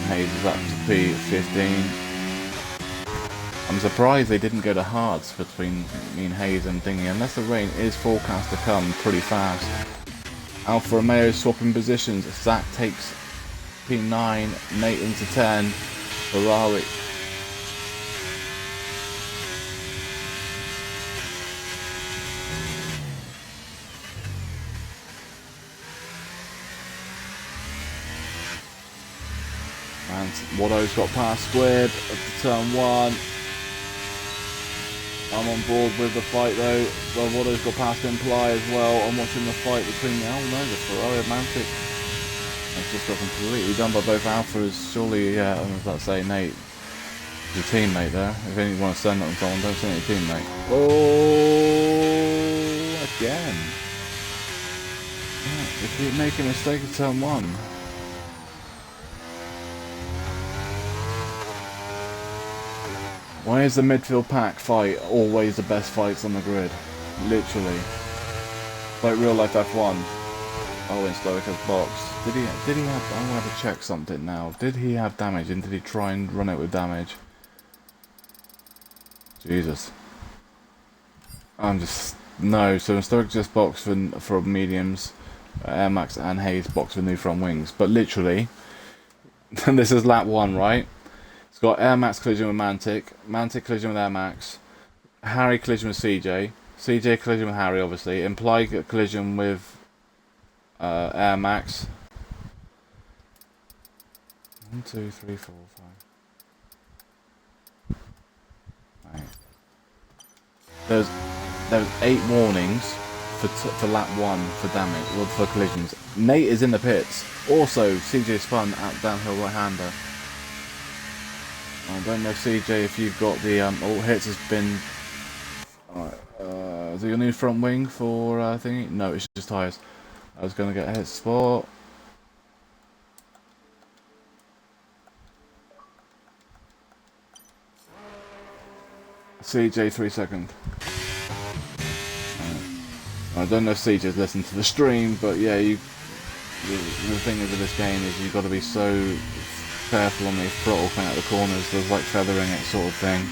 Hayes is up to P15. I'm surprised they didn't go to hards between me and Hayes and Thingy, unless the rain is forecast to come pretty fast. Alfa Romeo swapping positions. Zach takes P9, Nate into 10. Ferrari. And Watto's got past Squid at the turn 1. I'm on board with the fight though. Well, Watto's got past Imply as well. I'm watching the fight between the the Ferrari and Mantic. That's just got completely done by both Alphas. Surely, yeah, I was about to say, Nate, your teammate there. If you want to send it on someone, don't send it to your teammate. Oh, again. Yeah, they keep making a mistake at turn 1. Why is the midfield pack fight always the best fights on the grid? Literally. Like real life F1. Oh, in Stoica's box. Did he have, I'm gonna have to check something now. Did he have damage and did he try and run it with damage? Jesus. No, so in Stoic just box for mediums, Air Max and Hayes box for new front wings. But literally, and this is lap 1, right? It's got Air Max collision with Mantic, Mantic collision with Air Max, Harry collision with CJ, CJ collision with Harry obviously, Imply collision with Air Max. 1, 2, 3, 4, 5. Right. There's 8 warnings for lap 1 for damage, or for collisions. Nate is in the pits. Also, CJ spun out downhill right-hander. I don't know, CJ, if you've got the all hits has been. Alright, is it your new front wing for thingy? No, it's just tyres. I was gonna get a hit spot. CJ 3 seconds. I don't know if CJ's listened to the stream, but yeah, the thing with this game is you've got to be so careful on the throttle coming out the corners. There's like feathering it sort of thing.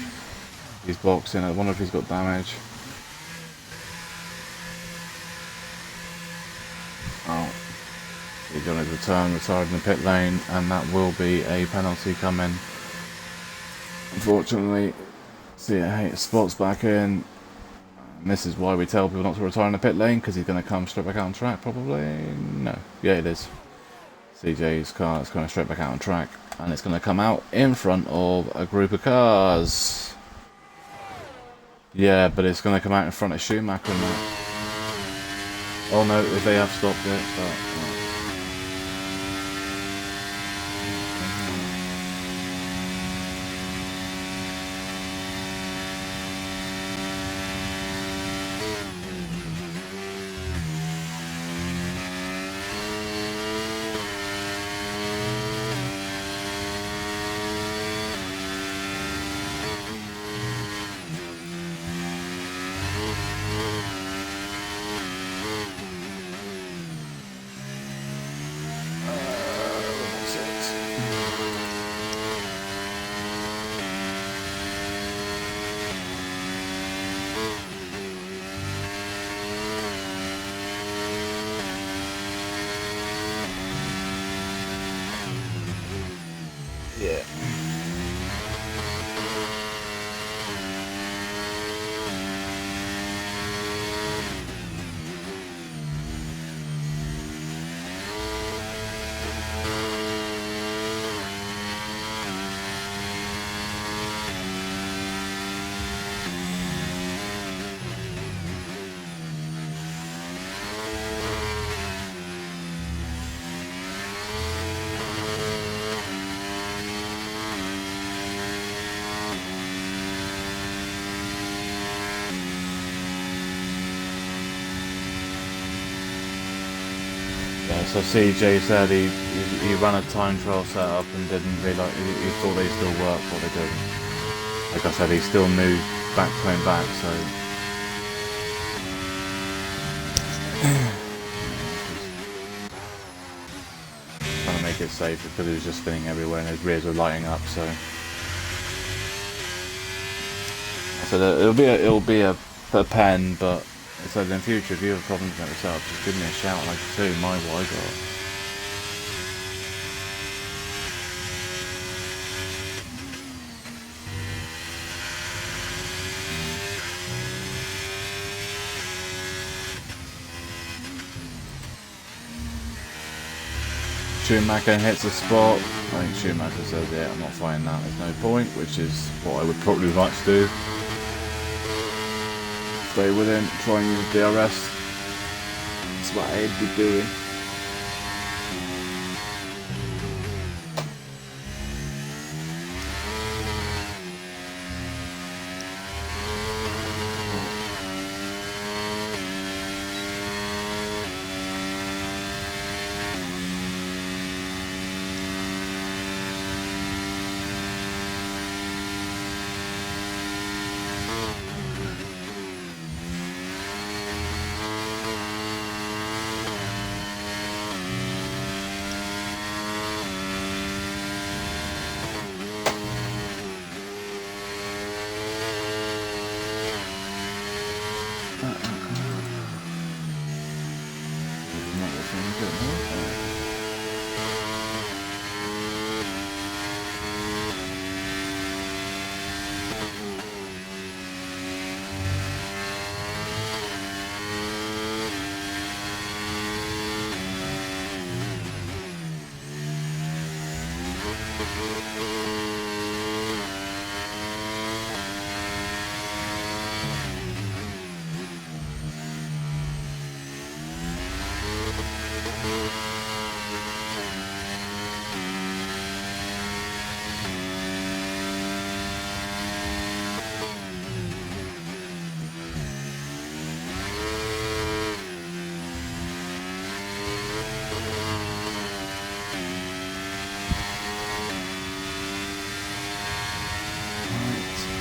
He's boxing. I wonder if he's got damage. Oh, he's going to return, retired in the pit lane, and that will be a penalty coming. Unfortunately, see, hey, Spot's back in. And this is why we tell people not to retire in the pit lane, because he's going to come straight back out on track, probably. No, yeah, it is. CJ's car is going straight back out on track, and it's going to come out in front of a group of cars. Yeah, but it's going to come out in front of Schumacher and that. Oh no, they have stopped it, but... So CJ said he ran a time trial setup and didn't realise he thought they still worked, but they didn't. Like I said, he's still new back coming back, so trying to make it safe because he was just spinning everywhere and his rears were lighting up. So I said it'll be a pen, but I said in future if you have problems with the setup, just give me a shout. Like I say, my what I got. Schumacher hits a spot. I think Schumacher says, yeah, I'm not fighting that, there's no point, which is what I would probably like to do. Stay with him, try and use DRS. That's what I'd be doing.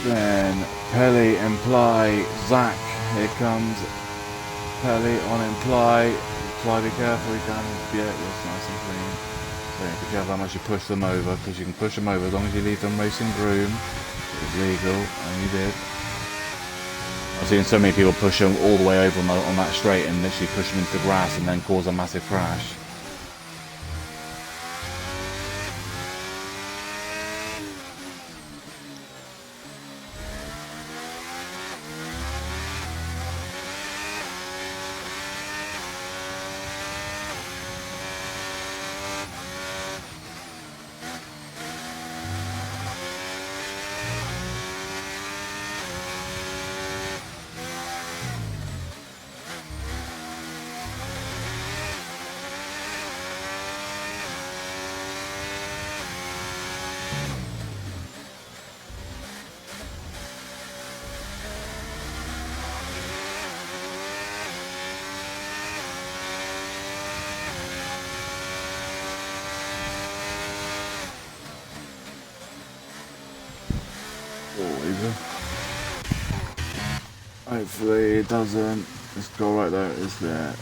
Then Pelly imply Zach. Here comes Pelly on imply. Imply, be careful. You can it's nice and clean. So yeah, be careful how much you push them over, because you can push them over as long as you leave them racing groom. It's legal, and you did. I've seen so many people push them all the way over on that straight and literally push them into the grass and then cause a massive crash. Hopefully it doesn't. Let's go right there. It is there.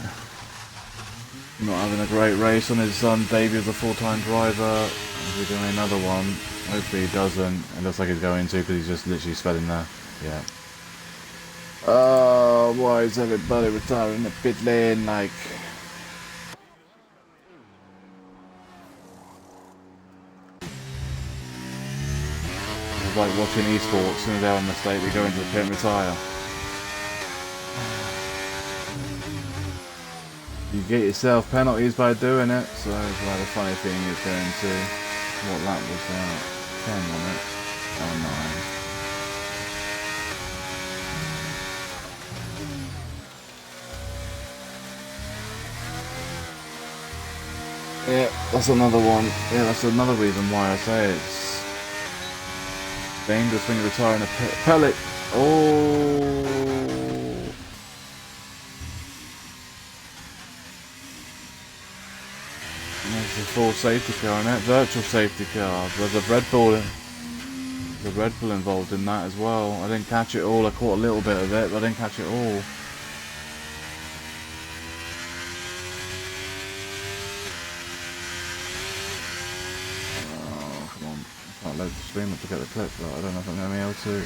Not having a great race on his son. Debut as a full-time driver. We're doing another one. Hopefully he doesn't. It looks like he's going to, because he's just literally sped in there. Yeah. Why is everybody retiring the pit lane like? It's like watching esports. As soon as they're on the state, they go into the pit and retire. You get yourself penalties by doing it, so it's like the funny thing is going to what lap was that? 10 on it. Oh 9. Yeah, that's another one. Yeah, that's another reason why I say it's dangerous when you retire in a pellet. Oh. a full safety car in it. Virtual safety car. There's a Red Bull. There's a Red Bull involved in that as well. I didn't catch it all. I caught a little bit of it, but I didn't catch it all. Oh, come on. I can't load the stream up to get the clip, but I don't know if I'm going to be able to.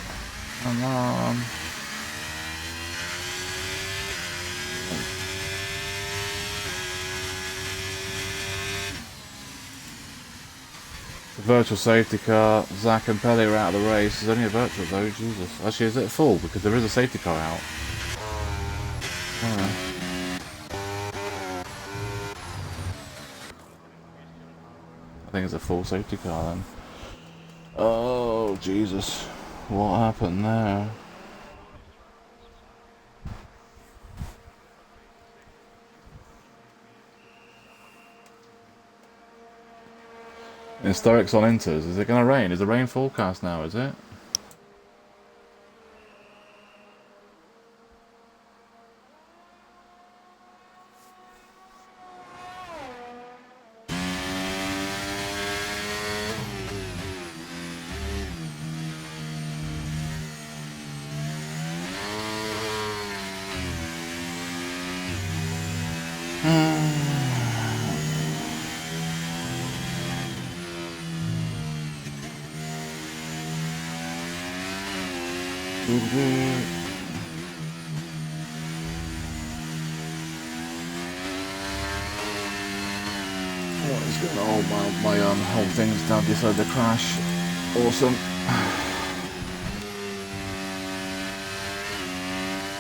Come on. The virtual safety car, Zach and Pelly are out of the race. There's only a virtual though, Jesus. Actually, is it full? Because there is a safety car out. Oh. I think it's a full safety car then. Oh, Jesus. What happened there? Historics on Inters. Is it going to rain? Is the rain forecast now, is it? Oh, my whole thing's now decided to crash. Awesome.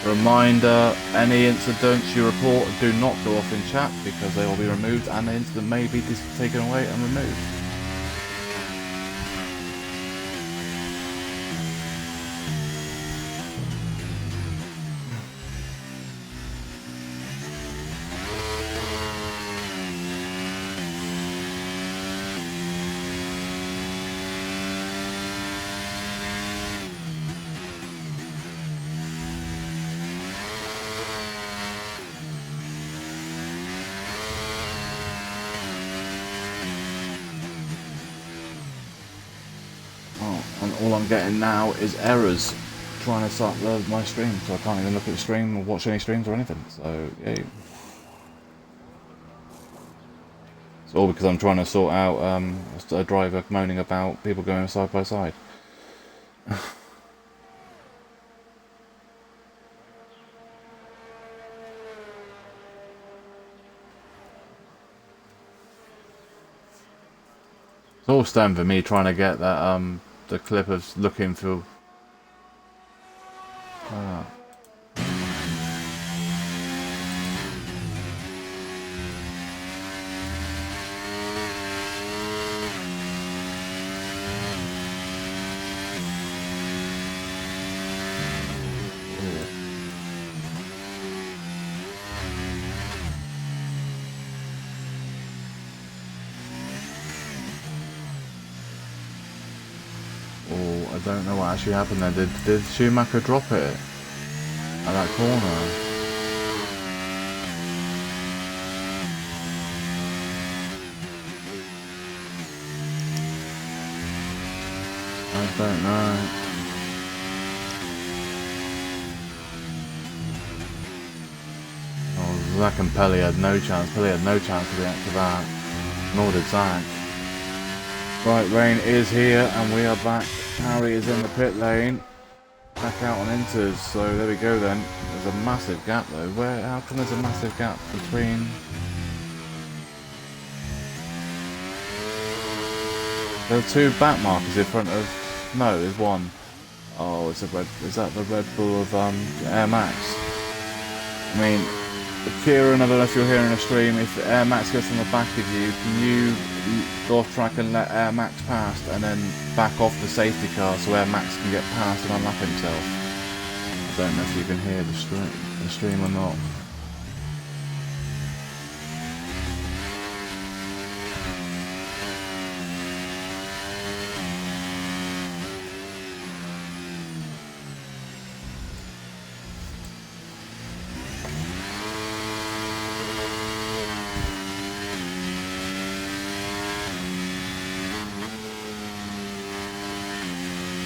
Reminder, any incidents you report do not go off in chat because they will be removed and the incident may be taken away and removed. All I'm getting now is errors trying to start my stream, so I can't even look at the stream or watch any streams or anything. So yeah, it's all because I'm trying to sort out a driver moaning about people going side by side. It's all stemmed for me trying to get that the clip of looking through. I don't know what actually happened there. Did Schumacher drop it at that corner? I don't know. Oh, Zach and Pelly had no chance. Pelly had no chance to react to that. Nor did Zach. Right, rain is here and we are back. Harry is in the pit lane. Back out on Inters, so there we go then. There's a massive gap though. How come there's a massive gap between... There are two back markers in front of... No, there's one. Oh, it's a red... Is that the Red Bull of Air Max? I mean, Kieran, I don't know if you're hearing a stream, if Air Max gets on the back of you, can you go off track and let Air Max past and then back off the safety car so Air Max can get past and unlap himself? I don't know if you can hear the stream or not.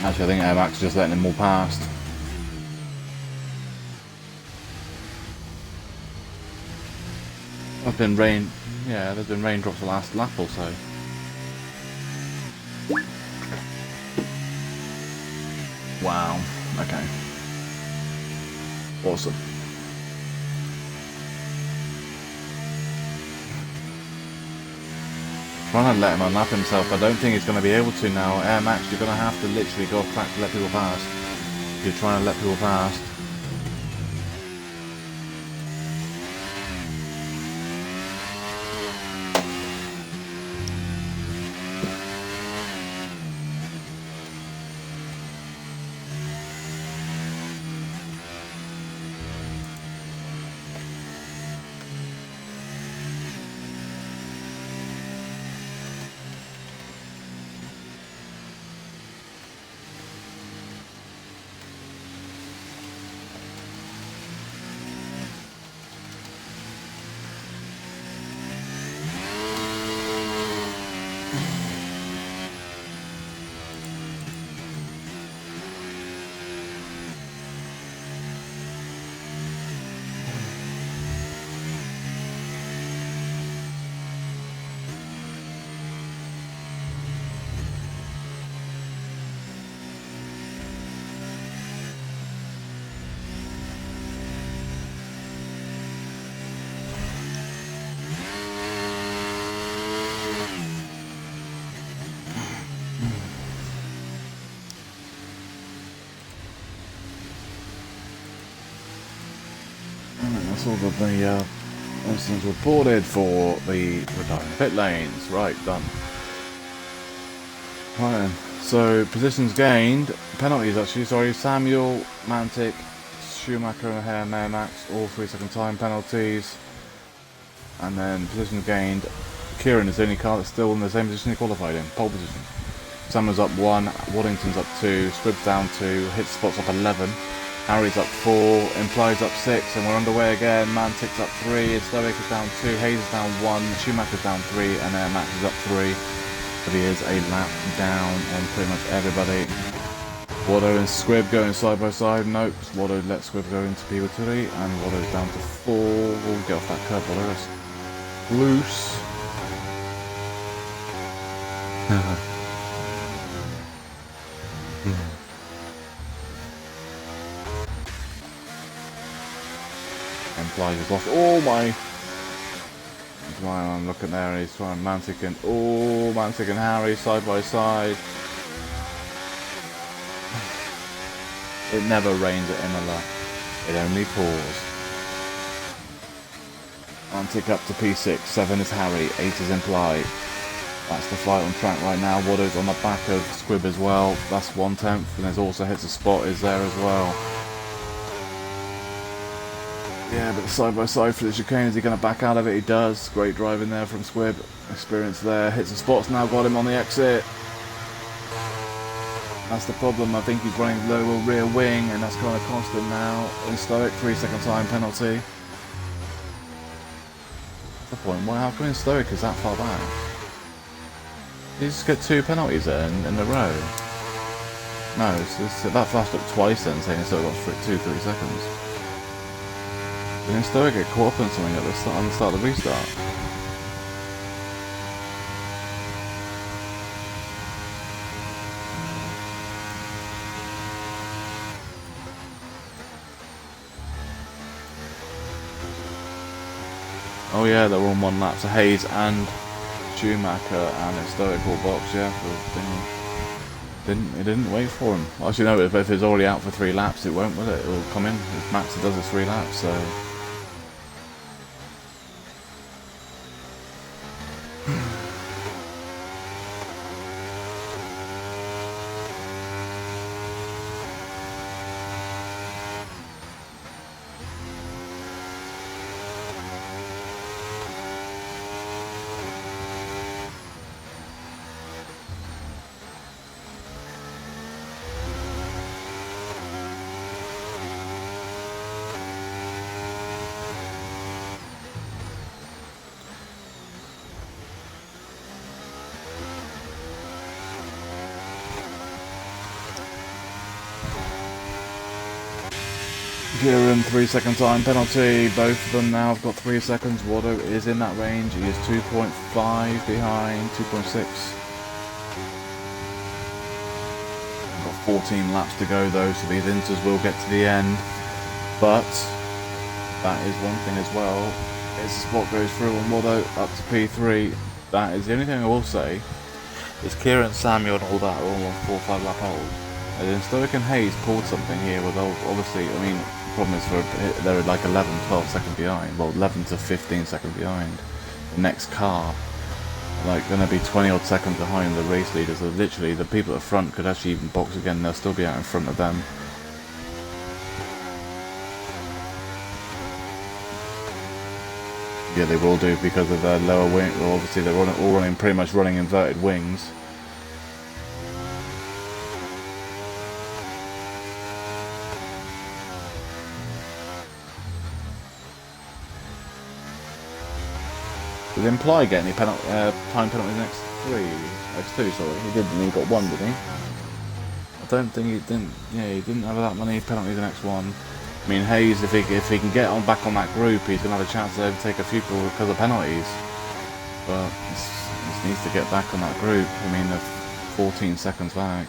Actually, I think Air Max is just letting them all past. There's been rain. Yeah, there's been raindrops the last lap or so. Wow. Okay. Awesome. Trying to let him unlap himself. I don't think he's going to be able to now. Air Max, you're going to have to literally go off track to let people past. If you're trying to let people past. That's all of the incidents reported for the pit lanes. Right, done. Right then. So positions gained, penalties actually. Sorry, Samuel, Mantic, Schumacher, and Air Max, all 3-second time penalties. And then positions gained. Kieran is the only car that's still in the same position he qualified in, pole position. Samuel's up 1, Waddington's up 2, Squibb's down 2, hit spots up 11. Harry's up 4, Implies up 6, and we're underway again. Mantic's up 3, Stoic is down 2, Hayes is down 1, Schumacher's down 3, and Air Max is up 3. But he is a lap down on pretty much everybody. Watto and Squibb going side by side. Nope, Watto lets Squibb go into P3, and Watto's down to 4. We'll get off that curb, Watto. That's loose. Implies he's lost. Oh my! I'm looking there and he's trying Mantic and Harry side by side. It never rains at Imola. It only pours. Mantic up to P6, 7 is Harry, 8 is Imply. That's the fight on track right now. Watto's on the back of Squibb as well. That's 1/10, and there's also hits a spot is there as well. Yeah, but side by side for the chicane, is he going to back out of it? He does. Great driving there from Squibb. Experience there. Hits the spots now, got him on the exit. That's the problem. I think he's running low rear wing, and that's going to cost him now. In Stoic, 3-second time penalty. That's the point. Well, how come in Stoic is that far back? You just get 2 penalties there in a row. No, that flashed up twice then, saying he's still got 2-3 seconds. Didn't Stoic get caught up on something at the start, on the start of the restart? Oh yeah, they were on 1 lap. So Hayes and Schumacher and Stoic all box, yeah, for the thing. It didn't wait for him. Actually, no, if it's already out for 3 laps, it won't, will it? It'll come in. If Max does his 3 laps, so. Kieran, 3-second time penalty. Both of them now have got 3 seconds. Watto is in that range. He is 2.5 behind, 2.6. 14 laps to go though, so these inters will get to the end. But that is one thing as well. It's the spot goes through on Watto up to P3. That is the only thing I will say. Is Kieran, Samuel and all that are all on 4 or 5 lap hold. And then Stoic and Hayes pulled something here with obviously, I mean, the problem is they're like 11, 12 seconds behind. Well, 11 to 15 seconds behind. The next car, like, going to be 20 odd seconds behind the race leaders. So literally, the people at the front could actually even box again. They'll still be out in front of them. Yeah, they will do because of their lower wing. Well, obviously, they're all running pretty much running inverted wings. Did Imply get any time penalties next 3? X2, sorry. He didn't. He got 1, did he? I don't think he didn't. Yeah, he didn't have that many penalties in X1. I mean, Hayes, if he can get back on that group, he's going to have a chance to overtake a few people because of penalties. But he needs to get back on that group. I mean, they're 14 seconds back.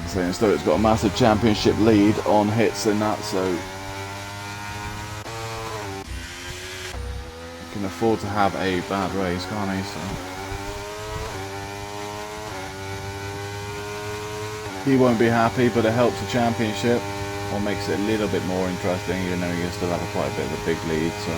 So instead, it's got a massive championship lead on hits and that, so you can afford to have a bad race, can't he? So he won't be happy, but it helps the championship, or makes it a little bit more interesting, even though you still have quite a bit of a big lead. So.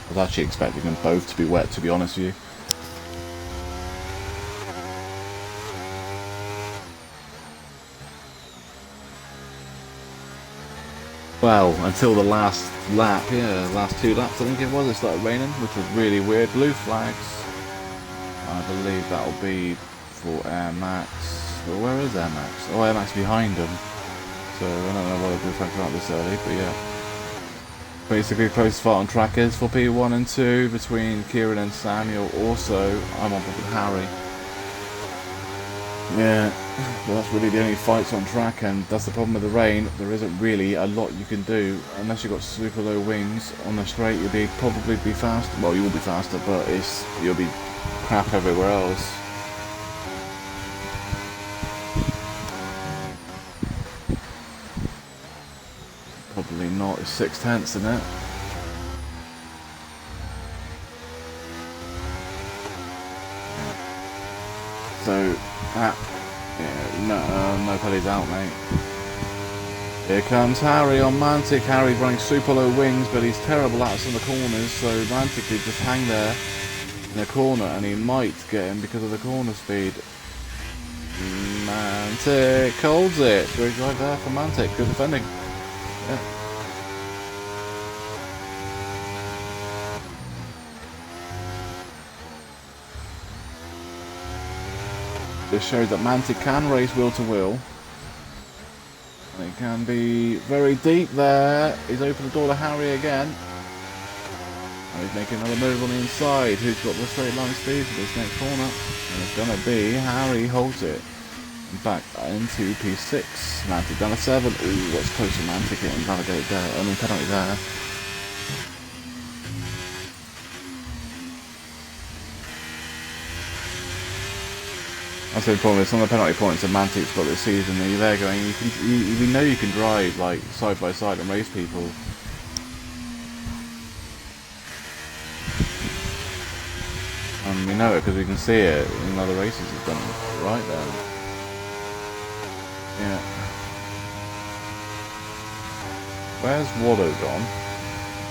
I was actually expecting them both to be wet, to be honest with you. Well, until the last lap, yeah, last 2 laps I think it was, it started raining, which was really weird. Blue flags. I believe that'll be for Air Max. Well, where is Air Max? Oh, Air Max behind them. So I don't know why the blue flags are out this early, but yeah. Basically, close fight on track is for P1 and 2 between Kieran and Samuel. Also, I'm on with Harry. Yeah, well, that's really the only fights on track, and that's the problem with the rain. There isn't really a lot you can do unless you've got super low wings on the straight. You'll probably be faster. Well, you will be faster, but you'll be crap everywhere else. Probably not. It's 6/10, isn't it? So, no penalties out, mate. Here comes Harry on Mantic. Harry's running super low wings, but he's terrible at us in the corners, so Mantic could just hang there in the corner, and he might get him because of the corner speed. Mantic holds it. Great drive there for Mantic. Good defending. Yeah. This shows that Mantic can race wheel to wheel. And it can be very deep there. He's opened the door to Harry again. And he's making another move on the inside. Who's got the straight line speed for this next corner? And it's going to be Harry holds it. Back into P6. Mantic down to 7. Ooh, that's close to Mantic getting validated there. I mean, penalty there. That's the problem with some of the penalty points that Mantic's got this season. You're there going, we know you can drive like side by side and race people. And we know it because we can see it in other races he's done it right there. Yeah. Where's Watto gone?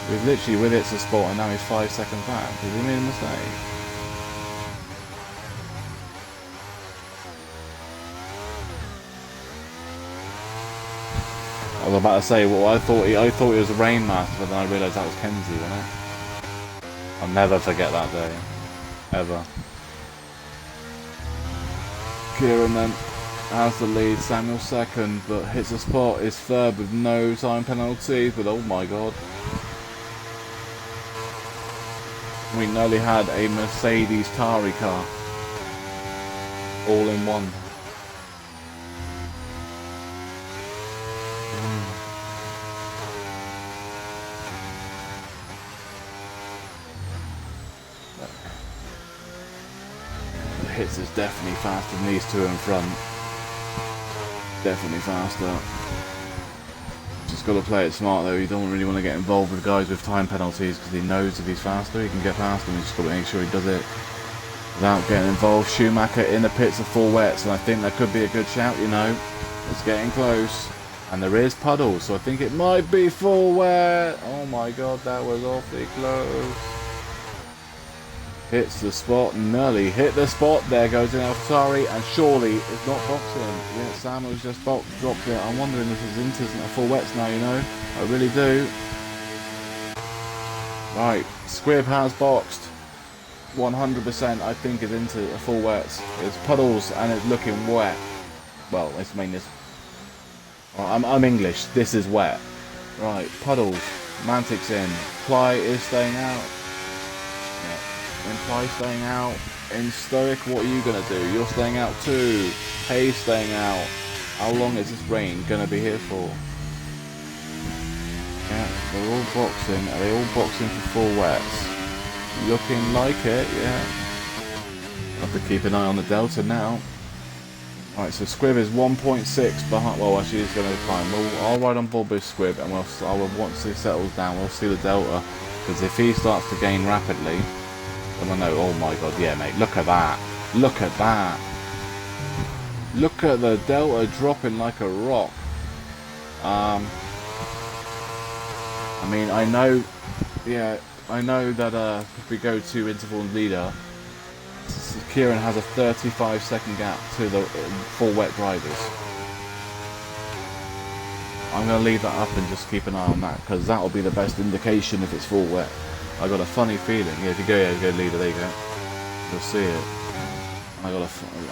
We've literally with it's a spot and now he's 5 seconds back. Has he made a mistake? I was about to say, well, I thought it was a Rainmaster, but then I realised that was Kenzie, wasn't it? I'll never forget that day. Ever. Kieran then has the lead. Samuel second, but hits the spot, is third with no time penalties. But oh my god, we nearly had a Mercedes Tari car all in one. Hits is definitely faster than these two in front. Definitely faster. Just got to play it smart though. You don't really want to get involved with guys with time penalties because he knows if he's faster he can get past them. You just got to make sure he does it without getting involved. Schumacher in the pits of full wets, and I think that could be a good shout, you know. It's getting close. And there is puddles, so I think it might be full wet. Oh my god, that was awfully close. Hits the spot, nearly hit the spot. There goes an AlphaTauri, and surely it's not boxing. Yeah, Samuel's just dropped it. I'm wondering if his Inters are full wets now, you know. I really do. Right, Squibb has boxed. 100% I think is into a full wets. It's puddles and it's looking wet. Well, let's mean this. I'm English. This is wet. Right, puddles. Mantic's in. Ply is staying out. Imply staying out. In Stoic, what are you going to do? You're staying out too. Hayes staying out. How long is this rain going to be here for? Yeah, they're all boxing. Are they all boxing for full wets? Looking like it, yeah. Have to keep an eye on the Delta now. Right, so Squibb is 1.6 behind. Well, actually, he's going to climb. I'll ride on board with Squibb, and once he settles down, we'll see the Delta. Because if he starts to gain rapidly, then I know. Oh my god, yeah, mate. Look at that. Look at that. Look at the Delta dropping like a rock. I mean, I know. Yeah, I know that if we go to interval and leader, Kieran has a 35-second gap to the full wet drivers. I'm going to leave that up and just keep an eye on that, because that will be the best indication if it's full wet. I got a funny feeling. Yeah, if you go leader, there you go. You'll see it. I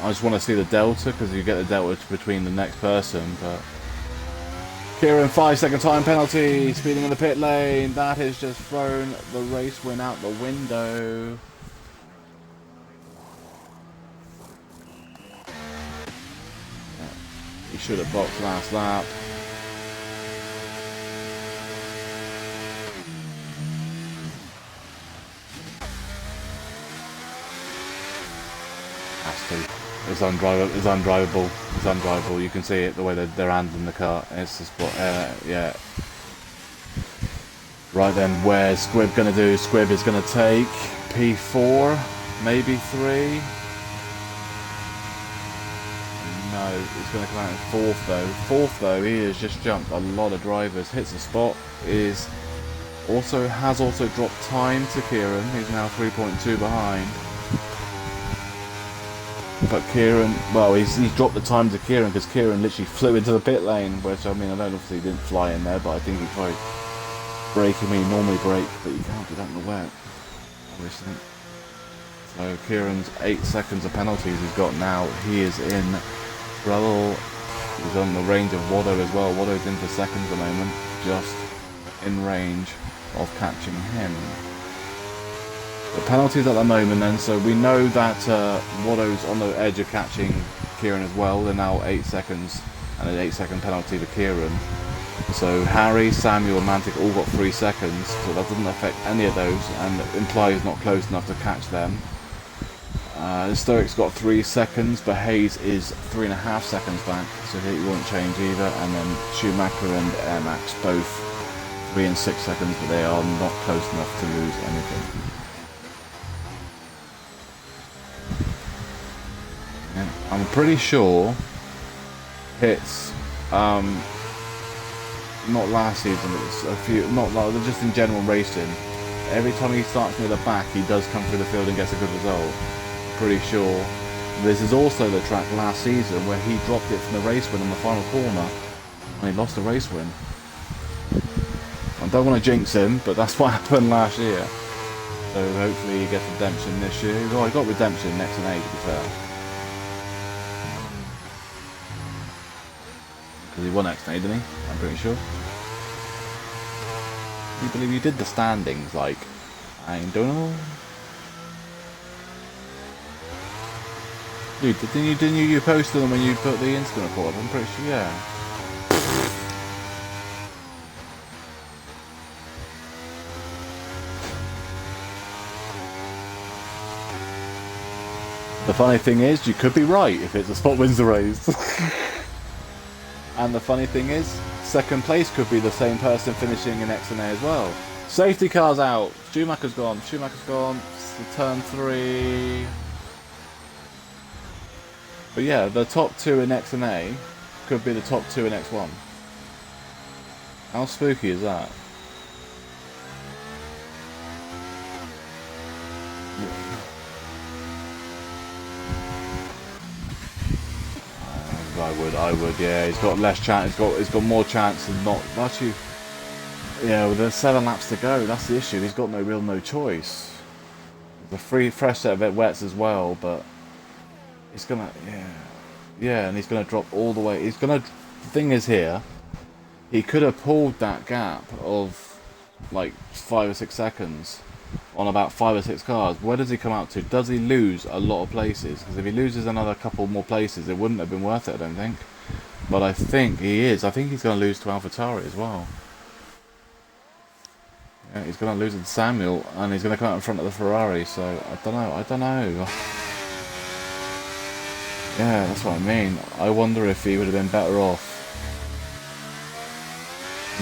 just want to see the Delta, because you get the Delta between the next person. But Kieran, 5-second time penalty, speeding in the pit lane. That has just thrown the race win out the window. He should have boxed last lap. It's undrivable. It's undrivable. It's undrivable. You can see it the way they're handling the car. It's just what, yeah. Right then, where's Squibb going to do? Squibb is going to take P4, maybe 3. No, he's going to come out in 4th though. 4th though, he has just jumped a lot of drivers. Hits the spot. Has also dropped time to Kieran. He's now 3.2 behind. But Kieran, well, he's dropped the time to Kieran because Kieran literally flew into the pit lane, which, I mean, I don't know if he didn't fly in there, but I think he tried braking when he normally brake, but you can't do that in the wet, obviously. So Kieran's 8 seconds of penalties he's got now. He is in trouble. He's on the range of Watto as well. Watto's in for second at the moment, just in range of catching him. The penalties at the moment then, so we know that Watto's on the edge of catching Kieran as well. They're now 8 seconds, and an 8-second penalty for Kieran. So Harry, Samuel and Mantic all got 3 seconds, so that doesn't affect any of those, and Imply is not close enough to catch them. Stoic's got 3 seconds, but Hayes is 3.5 seconds back, so he won't change either. And then Schumacher and Max both 3 and 6 seconds, but they are not close enough to lose anything. I'm pretty sure it's not last season, it's a few, just in general racing. Every time he starts near the back, he does come through the field and gets a good result. Pretty sure this is also the track last season where he dropped it from the race win on the final corner and he lost the race win. I don't want to jinx him, but that's what happened last year. So hopefully he gets redemption this year. Well, he got redemption next and 8 to be fair. Because he won XNA, didn't he? I'm pretty sure. You believe you did the standings, like, I don't know. Dude, didn't you post them when you put the instant report up? I'm pretty sure, yeah. The funny thing is, you could be right if it's a spot wins the race. And the funny thing is, second place could be the same person finishing in XNA as well. Safety car's out. Schumacher's gone. Schumacher's gone. Turn 3. But yeah, the top 2 in XNA could be the top 2 in X1. How spooky is that? I would, yeah. He's got less chance. He's got more chance than not. Actually, yeah. Well, there's 7 laps to go. That's the issue. He's got no choice. The fresh set of wets as well, but he's gonna, yeah, and he's gonna drop all the way. He's gonna. The thing is here, he could have pulled that gap of like 5 or 6 seconds on about 5 or 6 cars. Where does he come out to? Does he lose a lot of places? Because if he loses another couple more places, it wouldn't have been worth it, I don't think. But I think he is. I think he's going to lose to AlphaTauri as well. Yeah, he's going to lose to Samuel, and he's going to come out in front of the Ferrari. So I don't know. Yeah, that's what I mean. I wonder if he would have been better off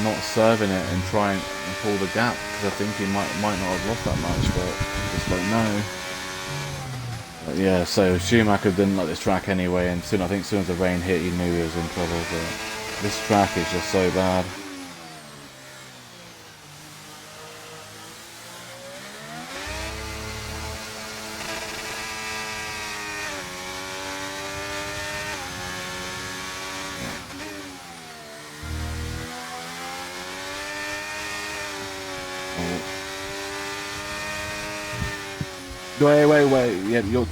not serving it and trying and pull the gap, because I think he might not have lost that much, but I just don't know. But yeah, so Schumacher didn't like this track anyway, and I think as soon as the rain hit, he knew he was in trouble. But this track is just so bad. Wait. Yeah, your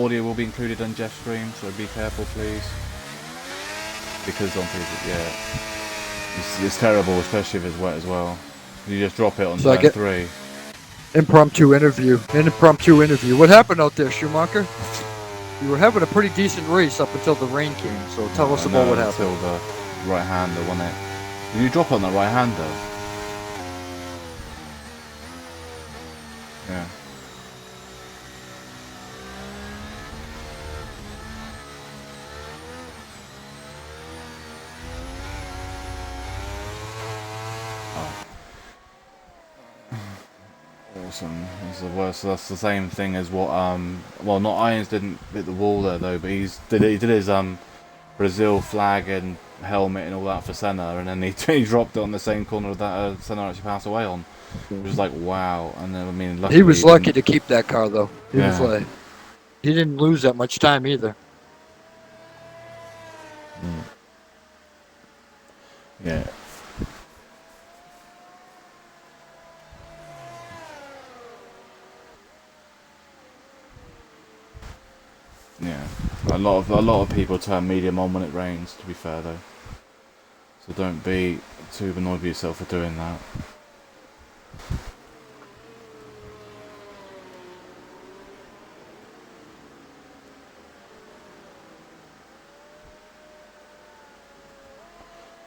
audio will be included on Jeff's stream, so be careful, please. Because on people, yeah, it's terrible, especially if it's wet as well. You just drop it on turn 3. Impromptu interview. What happened out there, Schumacher? You were having a pretty decent race up until the rain came, so tell us about what happened. Until the right-hander, wasn't it? Did you drop on the right-hander? Yeah. Awesome. That's the worst. That's the same thing as what well, not Irons didn't hit the wall there though, but he did his Brazil flag and helmet and all that for Senna, and then he dropped it on the same corner that Senna actually passed away on. It was like wow. And then I mean, he was lucky to keep that car though. He didn't lose that much time either. Yeah. Yeah, a lot of people turn medium on when it rains, to be fair though. So don't be too annoyed with yourself for doing that.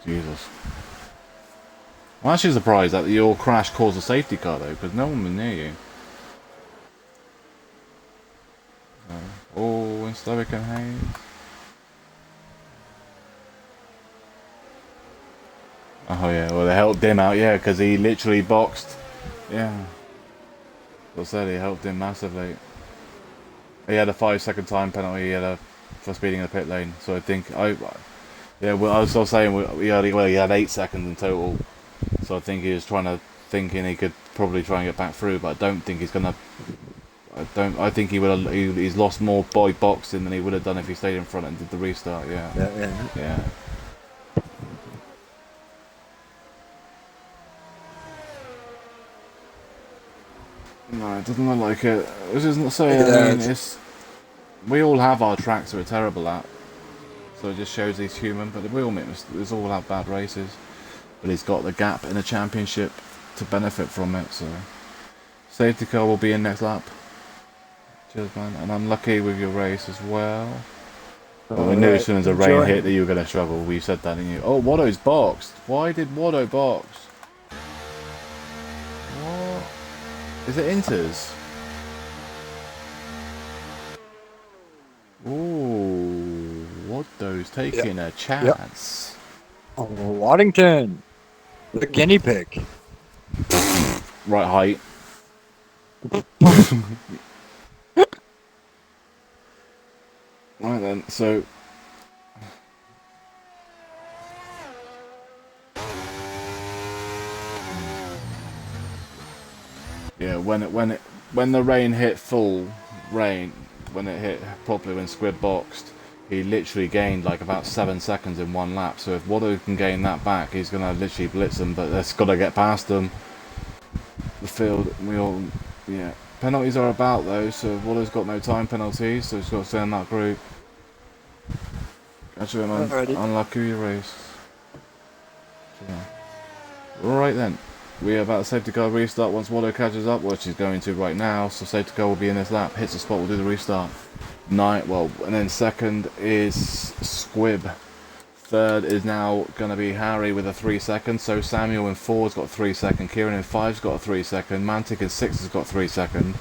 Jesus. I'm actually surprised that your crash caused a safety car though, because no one was near you. Oh, and Stoic and Hayes. Oh yeah, well they helped him out, yeah, because he literally boxed. Yeah. As I said, he helped him massively. He had a 5-second time penalty for speeding in the pit lane, so I think yeah, well, I was still saying he had 8 seconds in total, so I think he was thinking he could probably try and get back through, but I don't think he's gonna. I think he's lost more by boxing than he would have done if he stayed in front and did the restart. Yeah. No, it doesn't look like it. This isn't saying. I mean, we all have our tracks that we're terrible at. so it just shows he's human. But we all make mistakes. All have bad races, but he's got the gap in the championship to benefit from it. So safety car will be in next lap. Cheers, man, and unlucky with your race as well. Well, we knew as soon as the rain hit that you were going to struggle. We said that, didn't you? Oh, Watto's boxed. Why did Watto box? What? Is it Inters? Ooh, Watto's taking a chance. Oh, Waddington, the guinea pig. Right height. Right then, so yeah, when the rain hit full rain, when it hit properly, when Squid boxed, he literally gained like about 7 seconds in one lap. So if Watto can gain that back, he's gonna literally blitz them, but that's got to get past them. The field, we all, yeah. Penalties are about though, so Watto's got no time penalties, so he's got to stay in that group. Actually, man, unlucky race. Yeah. Right then, we are about to safety car restart once Watto catches up, which he's going to right now. So safety car will be in this lap, hits the spot, we'll do the restart. And then second is Squib. Third is now going to be Harry with a 3 seconds. So Samuel in 4's got 3 seconds. Kieran in 5's got a 3 second. Mantic in 6 has got 3 seconds.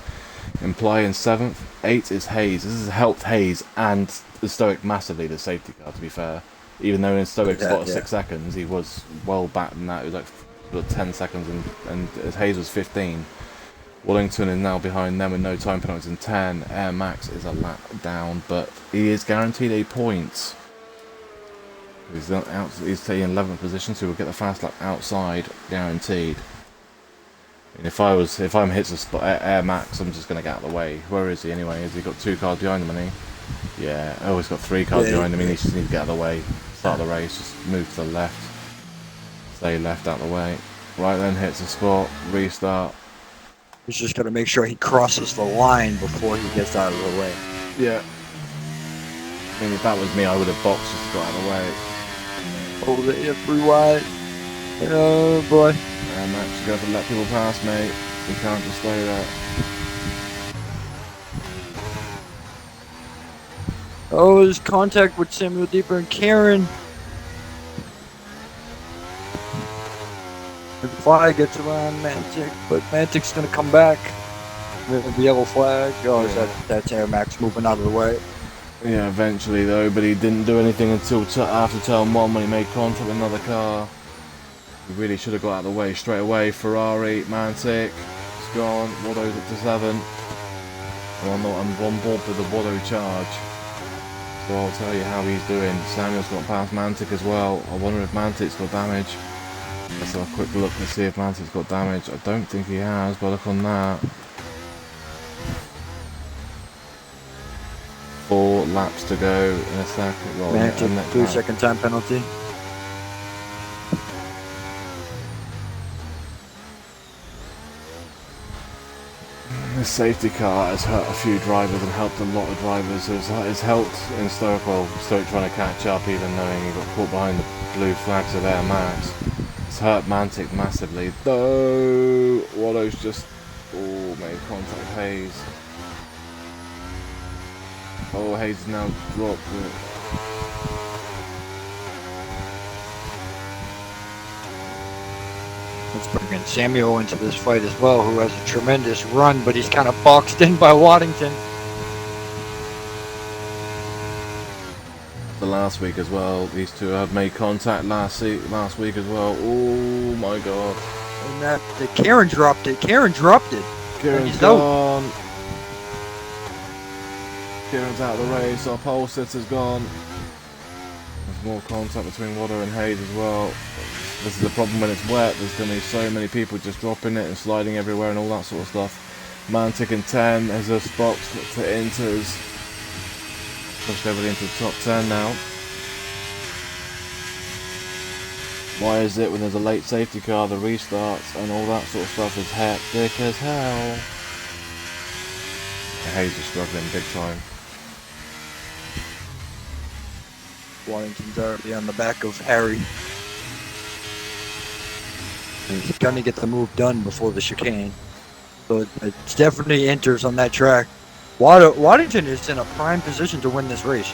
Imply in 7th. 8 is Hayes. This has helped Hayes and the Stoic massively, the safety car, to be fair. Even though in Stoic's got 6 seconds, he was well back than that. It was like 10 seconds, and Hayes was 15. Wallington is now behind them with no time penalties in 10. Air Max is a lap down, but he is guaranteed a point. He's taking 11th position, so we'll get the fast lap outside, guaranteed. And if I'm hits a spot Air Max, I'm just gonna get out of the way. Where is he anyway? Has he got 2 cars behind him? Hasn't he? Yeah. Oh, he's got 3 cars behind him. He just needs to get out of the way. Start the race. Just move to the left. Stay left out of the way. Right then, hits the spot. Restart. He's just got to make sure he crosses the line before he gets out of the way. Yeah. I mean, if that was me, I would have boxed just to got out of the way. Oh, the 3 wide. Oh boy. And Max, you got to let people pass, mate. You can't just stay there. Oh, there's contact with Samuel Deeper and Karen. The flag gets around Mantic, but Mantic's gonna come back with the yellow flag. Oh, that's Air Max moving out of the way. Yeah, eventually though, but he didn't do anything until after turn 1 when he made contact with another car. He really should have got out of the way straight away. Ferrari, Mantic, it's gone. Watto's up to 7. I'm on board with the Watto charge. So I'll tell you how he's doing. Samuel's got past Mantic as well. I wonder if Mantic's got damage. Let's have a quick look and see if Mantic's got damage. I don't think he has, but look on that. 4 laps to go in a second. Well, Mantic, 3-second time penalty. The safety car has hurt a few drivers and helped a lot of drivers. It's helped in Stoke, well, Stoke trying to catch up, even knowing he got caught behind the blue flags of Air Max. It's hurt Mantic massively, though. Watto's just made contact with Hayes. Oh, Hayes has now dropped it. Let's bring in Samuel into this fight as well, who has a tremendous run, but he's kind of boxed in by Waddington. The last week as well, these two have made contact last week as well. Oh my god. And the Karen dropped it. Karen's Kieran's gone. Kieran's out of the race. Our pole sitter's gone. There's more contact between Watto and Hayes as well. This is the problem when it's wet. There's going to be so many people just dropping it and sliding everywhere and all that sort of stuff. Mantic in 10 has a spot to Inters. Pushed everybody into the top 10 now. Why is it when there's a late safety car, the restarts and all that sort of stuff is hectic as hell? Hayes is struggling big time. Waddington's already on the back of Harry. And he's gonna get the move done before the chicane. So it definitely enters on that track. Waddington is in a prime position to win this race.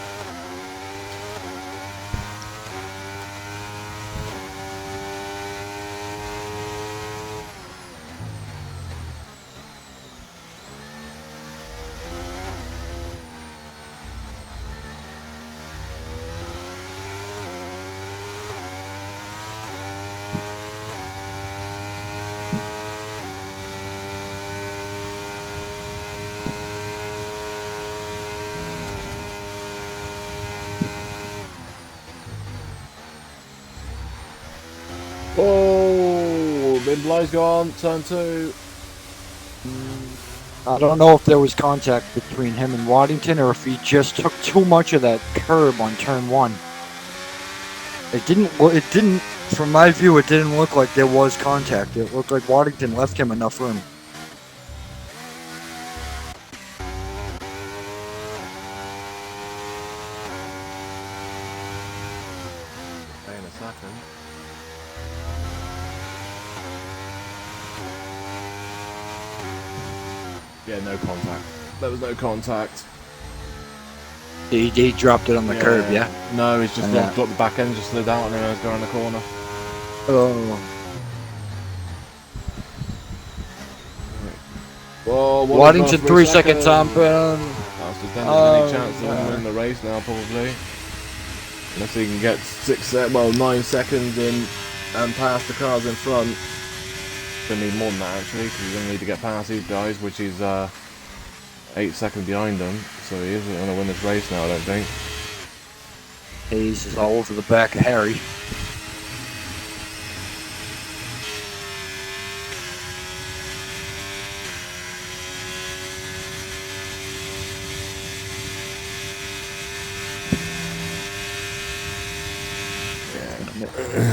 Oh, mid-bli's gone, turn 2. I don't know if there was contact between him and Waddington or if he just took too much of that curb on turn 1. It didn't, from my view, it didn't look like there was contact. It looked like Waddington left him enough room. In a second. Yeah, no contact. There was no contact. He dropped it on the curb, yeah? No, he's just Yeah. dropped the back end, just slid out, and then I was going around the corner. Oh. Whoa, Waddington 3 seconds on burn. That's just any chance to win the race now, probably. Unless he can get 9 seconds in and pass the cars in front. Gonna need more than that actually, because he's gonna need to get past these guys, which is 8 seconds behind them. So he isn't gonna win this race now, I don't think. Hayes is all over the back of Harry.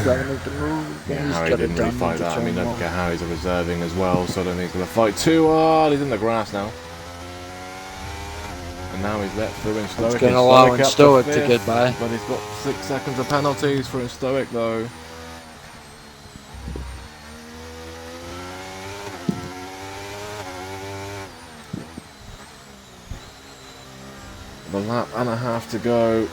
Gotta make the move. Yeah, He's Harry got it didn't really done fight with the that. I mean, turn don't one. forget Harry's a reserving as well, so I don't think he's gonna fight too hard. He's in the grass now. And now he's let through in Stoic. It's gonna allow up to Stoic to fifth, get by. But he's got 6 seconds of penalties for Stoic though. A lap and a half to go.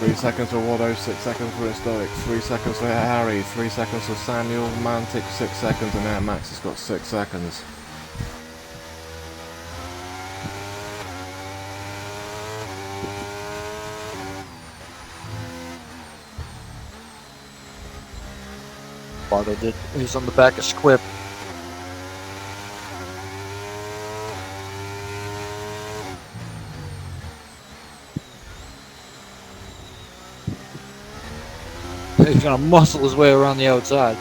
3 seconds for Watto, 6 seconds for Stoic, 3 seconds for Harry, 3 seconds for Samuel, Mantic 6 seconds, and now Max has got 6 seconds. Bardo did. He's on the back of Squib. He's gonna muscle his way around the outside.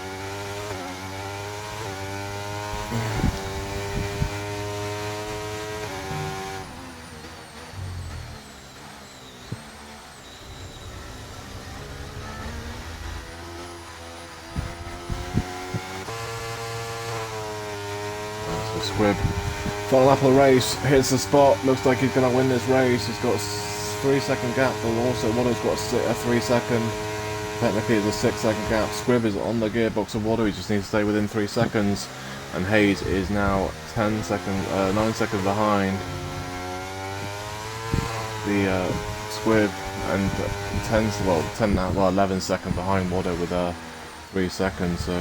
Squib. Final lap of the race, hits the spot, looks like he's going to win this race. He's got a 3 second gap, but also Watto's got a 3 second. Technically it's a 6 second gap. Squib is on the gearbox of Watto, he just needs to stay within 3 seconds. And Hayes is now 9 seconds behind the Squib, and 11 seconds behind Watto with 3 seconds. So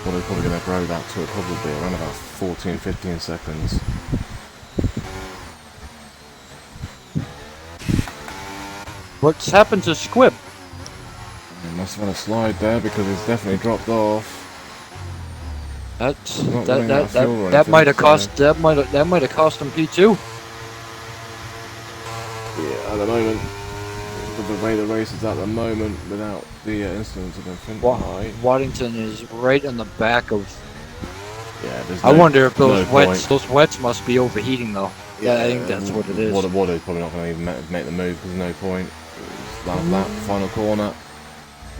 Watto's probably going to grow that to probably around about 14-15 seconds. What's happened to Squib? He must have had a slide there because it's definitely dropped off. That Not running out of fuel or that might have anything, cost that might have cost him P2. Yeah, at the moment, with the way the race is at the moment, without the incidents of infantry. Waddington is right in the back of. Yeah, there's I no, wonder if those no wets point. those wets must be overheating though. Yeah, I think that's what it is. Watto's probably not going to even make the move because there's no point. Last lap, final corner,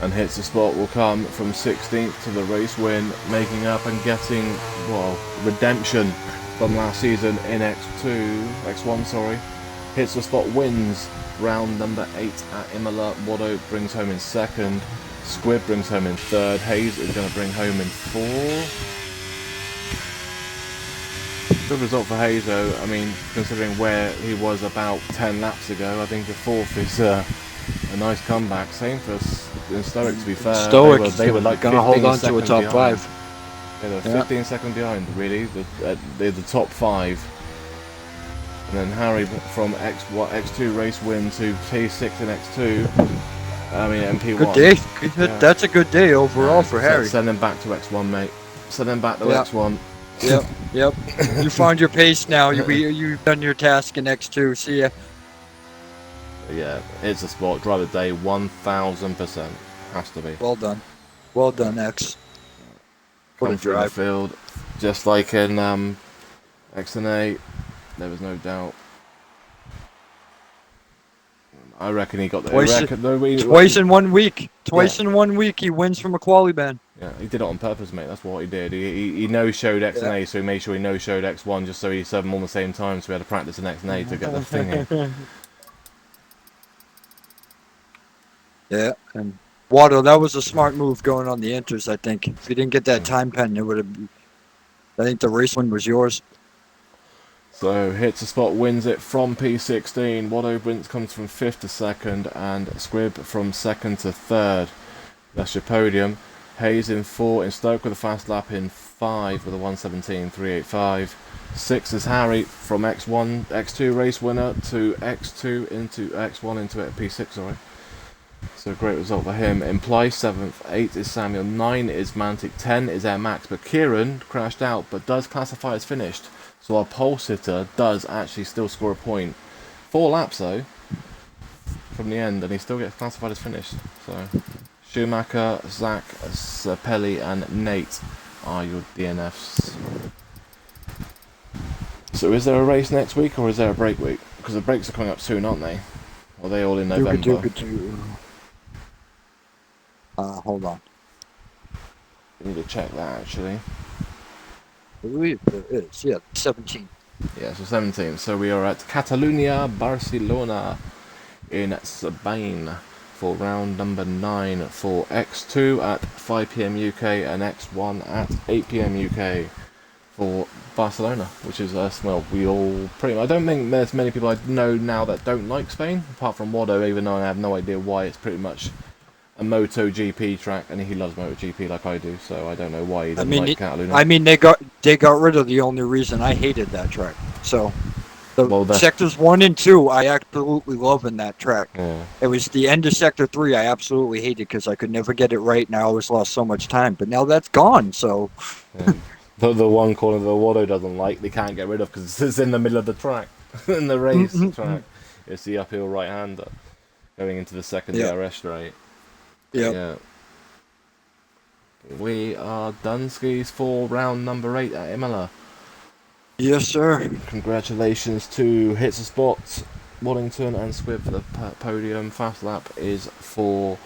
and hits the spot will come from 16th to the race win, making up and getting, well, redemption from last season in X1, sorry. Hits the spot, wins round number 8 at Imola. Watto brings home in 2nd. Squib brings home in 3rd. Hayes is going to bring home in 4th. Good result for Hayes though. I mean, considering where he was about 10 laps ago, I think the 4th is a nice comeback. Same for Stoic, to be fair. Stoic, they were like gonna 15 hold on to a seconds top behind. 5. Yeah, they were 15 seconds behind, really. They're the top 5. And then Harry from X2 race win to P6 and X2. I mean, MP1. Good day. Yeah. That's a good day overall for Harry. Send him back to X1, mate. Send him back to Yeah. X1. Yep. You found your pace now. You've done your task in X2. See ya. Yeah, it's a sport. Drive of the day, 1000%. Has to be. Well done. Well done, X. What Come a through the drive. field, just like in X and A. There was no doubt. I reckon he got the Twice in 1 week. Twice in 1 week he wins from a quali ban. Yeah, he did it on purpose, mate. That's what he did. He no-showed X and A, so he made sure he no-showed X1 just so he served them all the same time, so we had to practice in X and A to get the thing in. Yeah, and Watto, that was a smart move going on the inters, I think. If you didn't get that time pen, it would have. I think the race win was yours. So hits the spot, wins it from P16. Watto comes from 5th to 2nd, and Squib from 2nd to 3rd. That's your podium. Hayes in 4, and Stoke with a fast lap in 5 with a 1:17.385. 6 is Harry from X1, X2 race winner to X2 into X1 into P6, sorry. So great result for him. Imply 7th, 8 is Samuel, 9 is Mantic, 10 is Air Max, but Kieran crashed out but does classify as finished. So our pole sitter does actually still score a point. 4 laps though from the end, and he still gets classified as finished. So Schumacher, Zach, Sapelli and Nate are your DNFs. So is there a race next week or is there a break week? Because the breaks are coming up soon, aren't they? Or are they all in November? Hold on. We need to check that actually. I believe there is. Yeah, 17. Yeah, so 17. So we are at Catalunya, Barcelona in Spain for round number 9 for X2 at 5 PM UK and X1 at 8 PM UK for Barcelona, which is well, we all pretty much. I don't think there's many people I know now that don't like Spain, apart from Watto, even though I have no idea why. It's pretty much a MotoGP track, and he loves MotoGP like I do, so I don't know why he doesn't like Catalunya. I mean, they got rid of the only reason I hated that track. So, sectors 1 and 2, I absolutely love in that track. Yeah. It was the end of sector 3 I absolutely hated because I could never get it right, and I always lost so much time. But now that's gone, so. Yeah. The one corner that Watto doesn't like, they can't get rid of because it's in the middle of the track, in the race track. It's the uphill right-hander going into the second DRS straight. Yep. Yeah. We are done skis for round number 8 at Imola. Yes, sir. Congratulations to Hits a Spot, Wallington and Squib for the podium. Fast lap is for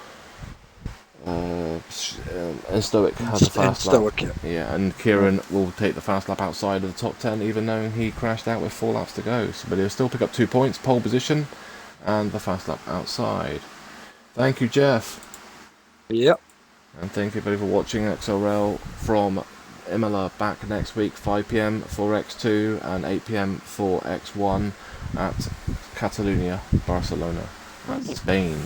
and Stoic has a fast lap. Yeah, and Kieran will take the fast lap outside of the top 10, even though he crashed out with 4 laps to go. So, but he'll still pick up 2 points, pole position, and the fast lap outside. Thank you, Jeff. Yep. And thank you everybody for watching XRL from Imola. Back next week, 5 PM for X2 and 8 PM for X1 at Catalunya, Barcelona, Spain.